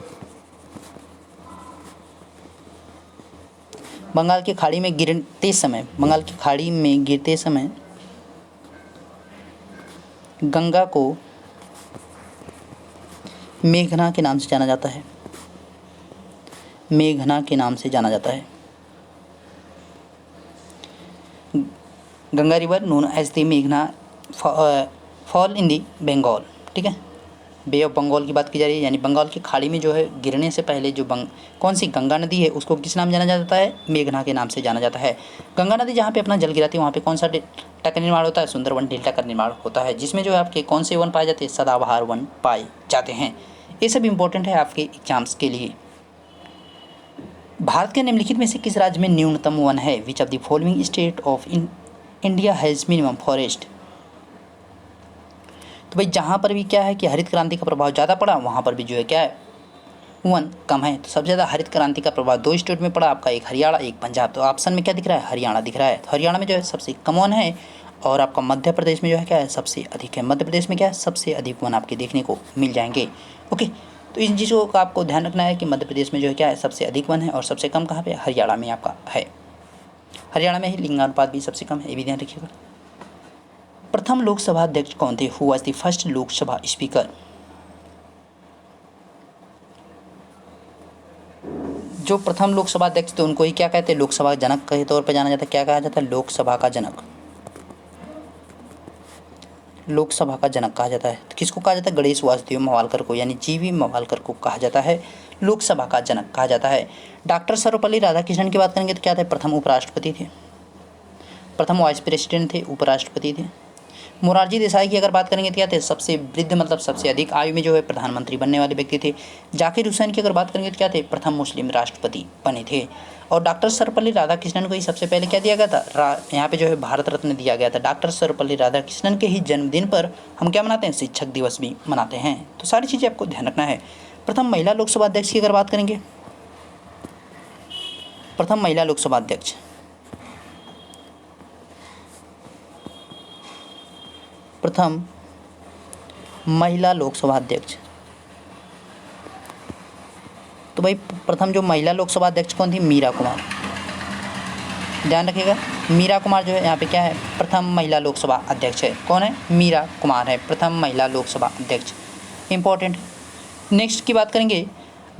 बंगाल की खाड़ी में गिरते समय, बंगाल की खाड़ी में गिरते समय गंगा को मेघना के नाम से जाना जाता है, मेघना के नाम से जाना जाता है। Ganga river known as the मेघना फॉल इन दी बंगाल। ठीक है, बे ऑफ बंगाल की बात की जा रही है, यानी बंगाल की खाड़ी में जो है गिरने से पहले जो कौन सी गंगा नदी है उसको किस नाम जाना जाता है, मेघना के नाम से जाना जाता है। गंगा नदी जहाँ पे अपना जल गिराती है वहाँ पे कौन सा डेल्टा का निर्माण होता है, सुंदरवन डेल्टा का निर्माण होता है, जिसमें जो है आपके कौन से वन पाए जाते हैं, सदाबहार वन पाए जाते हैं। ये सब इंपॉर्टेंट है आपके एग्जाम्स के लिए। भारत के निम्नलिखित में से किस राज्य में न्यूनतम वन है, which of the following state of India has minimum forest. तो भाई जहाँ पर भी क्या है कि हरित क्रांति का प्रभाव ज़्यादा पड़ा, वहाँ पर भी जो है क्या है, वन कम है। तो सबसे ज़्यादा हरित क्रांति का प्रभाव दो स्टेट में पड़ा आपका, एक हरियाणा एक पंजाब। तो ऑप्शन में क्या दिख रहा है, हरियाणा दिख रहा है। तो हरियाणा में जो है सबसे कम वन है, और आपका मध्य प्रदेश में जो है क्या है, सबसे अधिक है। मध्य प्रदेश में क्या है, सबसे अधिक वन आपके देखने को मिल जाएंगे। ओके, तो इन चीज़ों का आपको ध्यान रखना है कि मध्य प्रदेश में जो है क्या है, सबसे अधिक वन है, और सबसे कम कहाँ पे, हरियाणा में आपका है। हरियाणा में ही लिंगानुपात भी सबसे कम है, ये भी ध्यान रखिएगा। प्रथम लोकसभा अध्यक्ष कौन थे, who was the first Lok Sabha speaker. जो प्रथम लोकसभा अध्यक्ष थे उनको ही क्या कहते हैं, लोकसभा जनक के तौर पर जाना जाता है। क्या कहा जाता है, लोकसभा का जनक, लोकसभा का जनक कहा जाता है। तो किसको कहा जाता है, गणेश वासुदेव मवालकर को, यानी जीवी मवालकर को कहा जाता है लोकसभा का जनक कहा जाता है। डॉक्टर सर्वपल्ली राधाकृष्णन की बात करेंगे तो क्या थे, प्रथम उपराष्ट्रपति थे, प्रथम वाइस प्रेसिडेंट थे, उपराष्ट्रपति थे। मोरारजी देसाई की अगर बात करेंगे तो क्या थे, सबसे वृद्ध मतलब सबसे अधिक आयु में जो है प्रधानमंत्री बनने वाले व्यक्ति थे। जाकिर हुसैन की अगर बात करेंगे तो क्या थे, प्रथम मुस्लिम राष्ट्रपति बने थे। और डॉक्टर सर्वपल्ली राधाकृष्णन को ही सबसे पहले क्या दिया गया था, यहाँ पे जो है भारत रत्न दिया गया था। डॉक्टर सर्वपल्ली राधाकृष्णन के ही जन्मदिन पर हम क्या मनाते हैं, शिक्षक दिवस भी मनाते हैं। तो सारी चीज़ें आपको ध्यान रखना है। प्रथम महिला लोकसभा अध्यक्ष की अगर बात करेंगे, प्रथम महिला लोकसभा अध्यक्ष, प्रथम महिला लोकसभा अध्यक्ष, तो भाई प्रथम जो महिला लोकसभा अध्यक्ष कौन थी, मीरा कुमार। ध्यान रखिएगा, मीरा कुमार जो है यहाँ पे क्या है, प्रथम महिला लोकसभा अध्यक्ष है। कौन है, मीरा कुमार है प्रथम महिला लोकसभा अध्यक्ष, इंपॉर्टेंट। नेक्स्ट की बात करेंगे,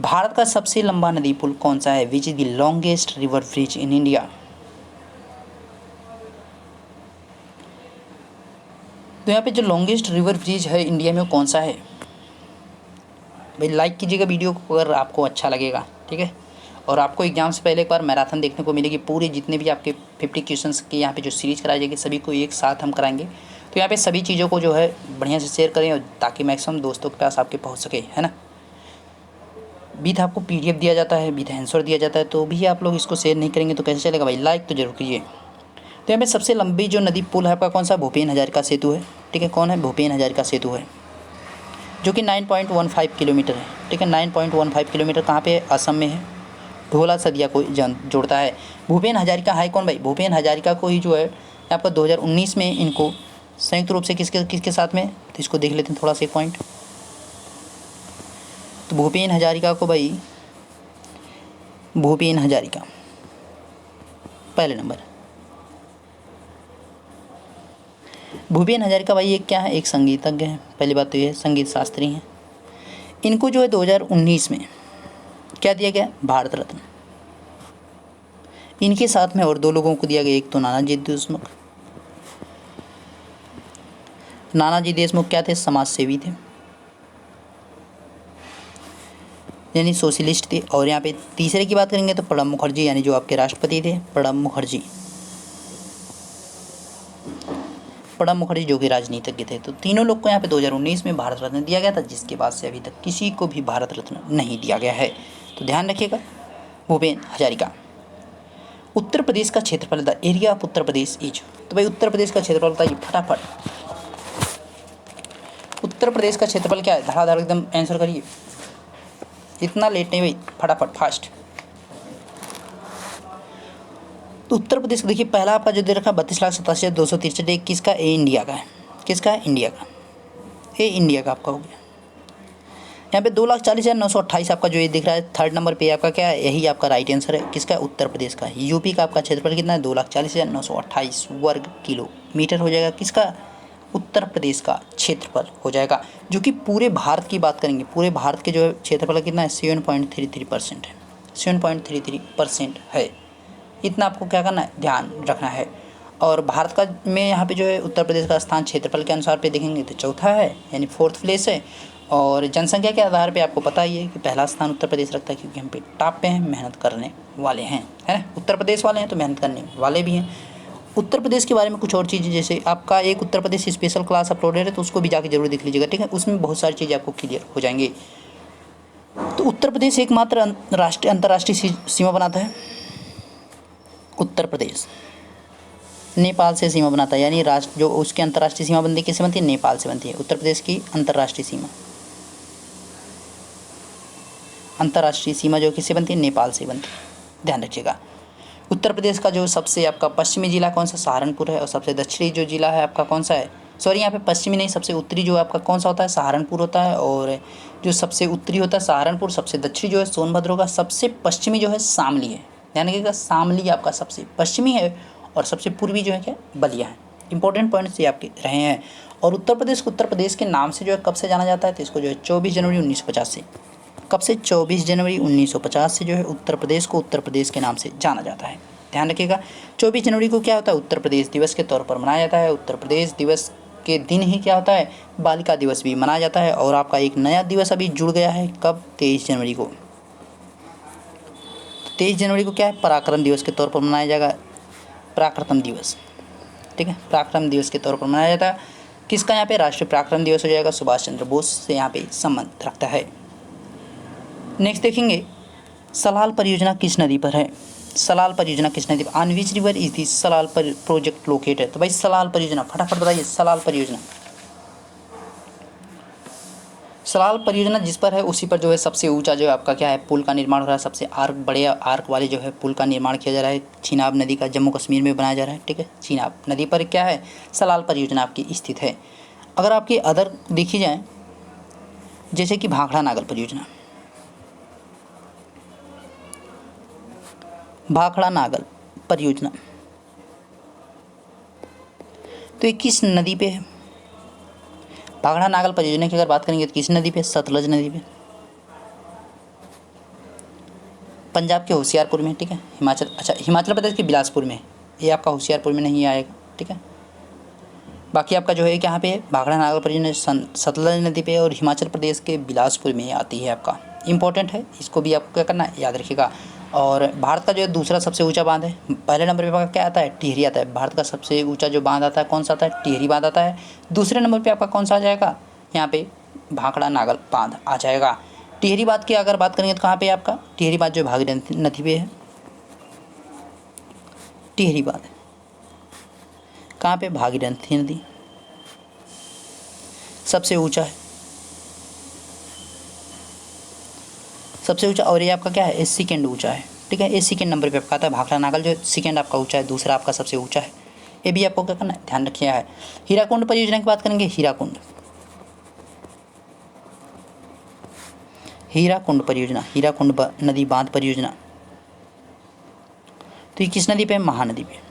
भारत का सबसे लंबा नदी पुल कौन सा है, which is the longest river bridge in India. तो यहाँ पे जो लॉन्गेस्ट रिवर ब्रिज है इंडिया में वो कौन सा है। भाई लाइक कीजिएगा वीडियो को अगर आपको अच्छा लगेगा, ठीक है। और आपको एग्जाम से पहले एक बार मैराथन देखने को मिलेगी, पूरे जितने भी आपके 50 क्वेश्चंस की यहाँ पे जो सीरीज कराई जाएगी सभी को एक साथ हम कराएंगे। तो यहाँ पे सभी चीज़ों को जो है बढ़िया से शेयर करें, और ताकि मैक्सिमम दोस्तों के पास आपके पहुँच सके, है ना। विथ आपको PDF दिया जाता है, विथ आंसर दिया जाता है, तो भी आप लोग इसको शेयर नहीं करेंगे तो कैसे चलेगा भाई, लाइक तो जरूर कीजिए। तो यहाँ पे सबसे लंबी जो नदी पुल है आपका कौन सा, भूपेन हजारिका सेतु है, ठीक है। कौन है, भूपेन हजारिका सेतु है, जो कि 9.15 किलोमीटर है, ठीक है। 9.15 किलोमीटर कहाँ पे है, असम में है, ढोला सदिया को जोड़ता है। भूपेन हजारिका है कौन भाई, भूपेन हजारिका को ही जो है आपका 2019 में इनको संयुक्त रूप से किसके किसके साथ में, तो इसको देख लेते हैं थोड़ा सा एक पॉइंट। तो भूपेन हजारिका को भाई, भूपेन हजारिका पहले नंबर। भूपेन हजारिका भाई एक क्या है, एक संगीतज्ञ हैं, पहली बात तो ये है, संगीत शास्त्री हैं। इनको जो है 2019 में क्या दिया गया, भारत रत्न। इनके साथ में और 2 लोगों को दिया गया, एक तो नानाजी देशमुख। नानाजी देशमुख क्या थे, समाज सेवी थे, यानी सोशलिस्ट थे। और यहाँ पे तीसरे की बात करेंगे तो प्रणब मुखर्जी, यानी जो आपके राष्ट्रपति थे प्रणब मुखर्जी, प्रणब मुखर्जी जो कि राजनीतिज्ञ थे। तो तीनों लोग को यहाँ पे 2019 में भारत रत्न दिया गया था, जिसके बाद से अभी तक किसी को भी भारत रत्न नहीं दिया गया है। तो ध्यान रखिएगा, भूपेन हजारिका। उत्तर प्रदेश का क्षेत्रफल, the area of Uttar Pradesh is, तो भाई उत्तर प्रदेश का क्षेत्रफल बताइए फटाफट। उत्तर प्रदेश का क्षेत्रफल क्या है, धड़ाधड़ एकदम आंसर करिए, इतना लेट नहीं भाई, फटाफट फास्ट। तो उत्तर प्रदेश को देखिए, पहला आपका जो दे रखा 32,87,263, किसका, ए इंडिया का है, किसका है, इंडिया का, ए इंडिया का आपका हो गया। यहाँ पे 2,40,928 आपका जो ये दिख रहा है थर्ड नंबर पे आपका क्या है, यही आपका राइट आंसर है, किसका, उत्तर प्रदेश का। यूपी का आपका क्षेत्रफल कितना है, 2,40,928 वर्ग किलोमीटर हो जाएगा, किसका, उत्तर प्रदेश का क्षेत्रफल हो जाएगा। जो कि पूरे भारत की बात करेंगे, पूरे भारत के जो है क्षेत्रफल कितना है, 7.33% है, 7.33% है। इतना आपको क्या करना है, ध्यान रखना है। और भारत का में यहाँ पे जो है उत्तर प्रदेश का स्थान क्षेत्रफल के अनुसार पे देखेंगे तो चौथा है, यानी 4th प्लेस है। और जनसंख्या के आधार पे आपको पता ही है कि पहला स्थान उत्तर प्रदेश रखता है, क्योंकि हम पे टॉप पे हैं, मेहनत करने वाले हैं, है ना। उत्तर प्रदेश वाले हैं तो मेहनत करने वाले भी हैं। उत्तर प्रदेश के बारे में कुछ और चीज़ें, जैसे आपका एक Uttar Pradesh special class uploaded है, तो उसको भी जाके जरूर देख लीजिएगा, ठीक है। उसमें बहुत सारी चीज़ें आपको क्लियर हो जाएंगी। तो उत्तर प्रदेश एकमात्र राष्ट्रीय अंतर्राष्ट्रीय सीमा बनाता है, उत्तर प्रदेश नेपाल से सीमा बनाता है, यानी राष्ट्र जो उसकी अंतर्राष्ट्रीय सीमा बनती है किससे बनती है, नेपाल से बनती है। उत्तर प्रदेश की अंतर्राष्ट्रीय सीमा, अंतर्राष्ट्रीय सीमा जो किससे बनती है, नेपाल से बनती है, ध्यान रखिएगा। उत्तर प्रदेश का जो सबसे आपका पश्चिमी जिला कौन सा, सहारनपुर है। और सबसे दक्षिणी जो जिला है आपका कौन सा है, सॉरी यहाँ पे पश्चिमी नहीं, सबसे उत्तरी जो आपका कौन सा होता है, सहारनपुर होता है। और जो सबसे उत्तरी होता है सहारनपुर, सबसे दक्षिणी जो है सोनभद्र होगा, सबसे पश्चिमी जो है शामली है, ध्यान रखिएगा, शामली आपका सबसे पश्चिमी है। और सबसे पूर्वी जो है क्या, बलिया है। इंपॉर्टेंट पॉइंट्स ये आपके रहे हैं। और उत्तर प्रदेश को उत्तर प्रदेश के नाम से जो है कब से जाना जाता है, तो इसको जो है 24 जनवरी 1950 से, कब से, 24 जनवरी 1950 से जो है उत्तर प्रदेश को उत्तर प्रदेश के नाम से जाना जाता है, ध्यान रखिएगा। 24 जनवरी को क्या होता है, उत्तर प्रदेश दिवस के तौर पर मनाया जाता है। उत्तर प्रदेश दिवस के दिन ही क्या होता है, बालिका दिवस भी मनाया जाता है। और आपका एक नया दिवस अभी जुड़ गया है, कब, 23 जनवरी को। 23 जनवरी को क्या है, पराक्रम दिवस के तौर पर मनाया जाएगा, पराक्रम दिवस, ठीक है, पराक्रम दिवस के तौर पर मनाया जाता है। किसका यहाँ पे राष्ट्रीय पराक्रम दिवस हो जाएगा, सुभाष चंद्र बोस से यहाँ पे संबंध रखता है। नेक्स्ट देखेंगे सलाल परियोजना किस नदी पर है। सलाल परियोजना किस नदी पर, on which river is the Salal project located. तो भाई सलाल परियोजना फटाफट बताइए, सलाल परियोजना, सलाल परियोजना जिस पर है उसी पर जो है सबसे ऊंचा जो है आपका क्या है पुल का निर्माण हो रहा है। सबसे बड़े आर्क वाले जो है पुल का निर्माण किया जा रहा है चीनाब नदी का, जम्मू कश्मीर में बनाया जा रहा है। ठीक है, चीनाब नदी पर क्या है सलाल परियोजना आपकी स्थित है। अगर आपकी अदर देखी जाए जैसे कि भाखड़ा नागल परियोजना, भाखड़ा नागल परियोजना तो ये किस नदी पे है। भाखड़ा नागल परियोजना की अगर बात करेंगे तो किस नदी पे, सतलज नदी पे, पंजाब के होशियारपुर में। ठीक है, हिमाचल प्रदेश के बिलासपुर में, ये आपका होशियारपुर में नहीं आएगा। ठीक है, बाकी आपका जो है यहाँ पे भाखड़ा नागल परियोजना सतलज नदी पे और हिमाचल प्रदेश के बिलासपुर में आती है। आपका इंपॉर्टेंट है, इसको भी आपको क्या करना है याद रखिएगा। और भारत का जो है दूसरा सबसे ऊंचा बांध है, पहले नंबर पे आपका क्या आता है टिहरी आता है। भारत का सबसे ऊंचा जो बांध आता है कौन सा आता है, टिहरी बांध आता है। दूसरे नंबर पे आपका कौन सा आ जाएगा, यहाँ पे भाखड़ा नागल बांध आ जाएगा। टिहरी बांध की अगर बात करेंगे तो कहाँ पे आपका टिहरी बांध जो भागीरथी नदी पे है। टिहरी बांध कहाँ पे, भागीरथी नदी सबसे ऊंचा है, सबसे ऊंचा। और ये आपका क्या है सेकेंड ऊंचा है। ठीक है, ये सेकेंड नंबर पे आपका आता है भाखड़ा नागल जो सेकेंड आपका ऊंचा है, दूसरा आपका सबसे ऊंचा है। ये भी आपको क्या करना है ध्यान रखिएगा है। हीराकुंड परियोजना की बात करेंगे, हीराकुंड, हीराकुंड परियोजना, हीराकुंड नदी बांध परियोजना तो ये किस नदी पे है, महानदी पे।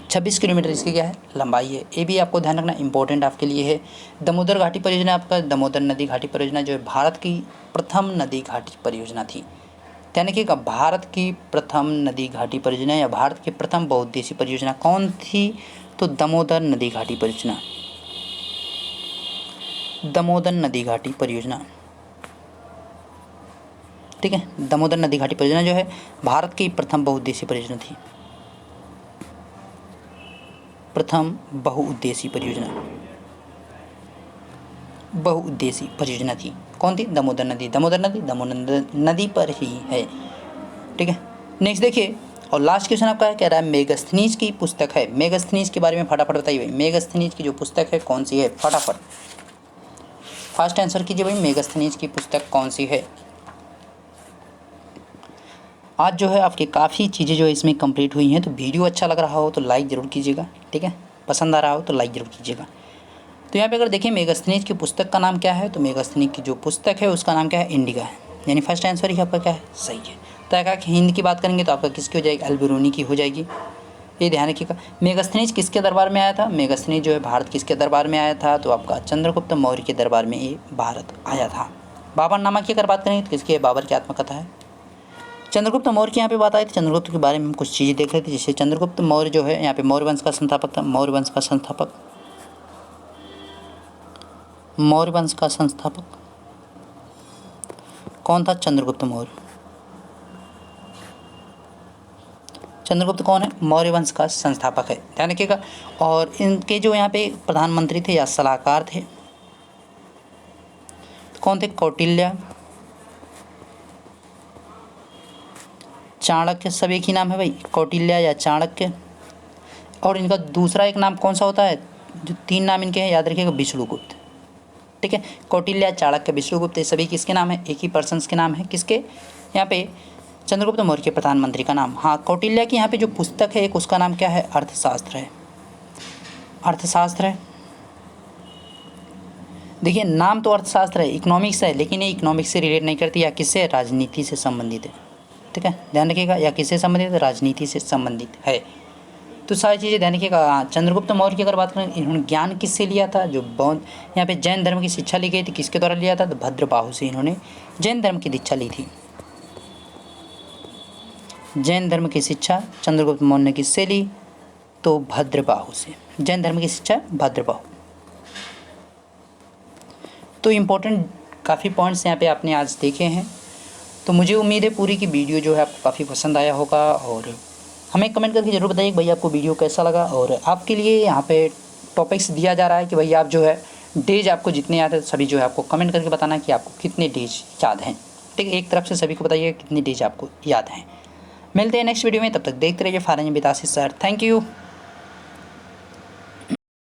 26 किलोमीटर इसकी क्या है लंबाई है। ये भी आपको ध्यान रखना इंपॉर्टेंट आपके लिए है। दामोदर घाटी परियोजना आपका, दामोदर नदी घाटी परियोजना जो है भारत की प्रथम नदी घाटी परियोजना थी। ध्यान रखिएगा, भारत की प्रथम नदी घाटी परियोजना या भारत की प्रथम बहुउद्देशीय परियोजना कौन थी, तो दामोदर नदी घाटी परियोजना, दामोदर नदी घाटी परियोजना। ठीक है, दामोदर नदी घाटी परियोजना जो है भारत की प्रथम बहुउद्देशीय परियोजना थी, प्रथम बहुउद्देशीय परियोजना, बहुउद्देशीय परियोजना थी। कौन थी, दामोदर नदी, दामोदर नदी दामोदर नदी पर ही है। ठीक है, नेक्स्ट देखिए और लास्ट क्वेश्चन आपका है कह रहा है मेगास्थनीज की पुस्तक है। मेगास्थनीज के बारे में फटाफट बताइए भाई, मेगास्थनीज की जो पुस्तक है कौन सी है, फटाफट फास्ट आंसर कीजिए भाई, मेगास्थनीज की पुस्तक कौन सी है। आज जो है आपकी काफ़ी चीज़ें जो है इसमें कंप्लीट हुई हैं। तो वीडियो अच्छा लग रहा हो तो लाइक ज़रूर कीजिएगा। ठीक है, पसंद आ रहा हो तो लाइक ज़रूर कीजिएगा। तो यहाँ पे अगर देखें मेगास्थनीज की पुस्तक का नाम क्या है, तो मेगास्थनीज की जो पुस्तक है उसका नाम क्या है, इंडिका है। यानी फर्स्ट आंसर ही आपका क्या है, सही है। तो अगर हिंद की बात करेंगे तो आपका किसकी हो जाएगी, अल-बिरूनी की हो जाएगी। ये ध्यान रखिएगा। मेगास्थनीज किसके दरबार में आया था, मेगास्थनीज जो है भारत किसके दरबार में आया था, तो आपका चंद्रगुप्त मौर्य के दरबार में ये भारत आया था। बाबरनामा की अगर बात करेंगे तो किसकी है, बाबर की आत्मकथा है। चंद्रगुप्त मौर्य की यहाँ पे बात आई थी, चंद्रगुप्त के बारे में हम कुछ चीज़ें देख रहे थे। जैसे चंद्रगुप्त मौर्य जो है यहाँ पे मौर्य वंश का संस्थापक था, मौर्य वंश का संस्थापक, मौर्य वंश का संस्थापक कौन था, चंद्रगुप्त मौर्य। चंद्रगुप्त कौन है, मौर्य वंश का संस्थापक है, ध्यान रखिएगा। और इनके जो यहाँ पे प्रधानमंत्री थे या सलाहकार थे तो कौन थे, कौटिल्य, चाणक्य, सब एक ही नाम है भाई, कौटिल्य या चाणक्य। और इनका दूसरा एक नाम कौन सा होता है, जो तीन नाम इनके हैं याद रखिएगा, विष्णुगुप्त। ठीक है, कौटिल्य, चाणक्य, विष्णुगुप्त, ये सभी किसके नाम है, एक ही पर्सन्स के नाम है। किसके, यहाँ पे चंद्रगुप्त मौर्य के प्रधानमंत्री का नाम। हाँ, कौटिल्य की यहाँ पे जो पुस्तक है एक उसका नाम क्या है, अर्थशास्त्र है, अर्थशास्त्र है। देखिए नाम तो अर्थशास्त्र है, इकोनॉमिक्स है, लेकिन ये इकोनॉमिक्स से रिलेट नहीं करती या किससे, राजनीति से संबंधित है। ठीक है, ध्यान रखिएगा, या किससे संबंधित है, राजनीति से संबंधित है। तो सारी चीज़ें ध्यान रखिएगा। चंद्रगुप्त मौर्य की अगर बात करें, इन्होंने ज्ञान किससे लिया था, जो बौद्ध यहाँ पे जैन धर्म की शिक्षा ली गई थी, किसके द्वारा लिया था, तो भद्रबाहु से इन्होंने जैन धर्म की दीक्षा ली थी। जैन धर्म की शिक्षा चंद्रगुप्त मौर्य ने किससे ली, तो भद्रबाहु से, जैन धर्म की शिक्षा भद्रबाहु। तो इम्पोर्टेंट काफ़ी पॉइंट्स यहाँ पे आपने आज देखे हैं। तो मुझे उम्मीद है पूरी की वीडियो जो है आपको काफ़ी पसंद आया होगा। और हमें कमेंट करके ज़रूर बताइए भाई आपको वीडियो कैसा लगा। और आपके लिए यहाँ पे टॉपिक्स दिया जा रहा है कि भाई आप जो है डेज आपको जितने याद है सभी जो है आपको कमेंट करके बताना कि आपको कितने डेज याद हैं। ठीक है, एक तरफ से सभी को बताइए कितने डेज आपको याद हैं। मिलते हैं नेक्स्ट वीडियो में, तब तक देखते रहिए फारन with Ashish sir. Thank you.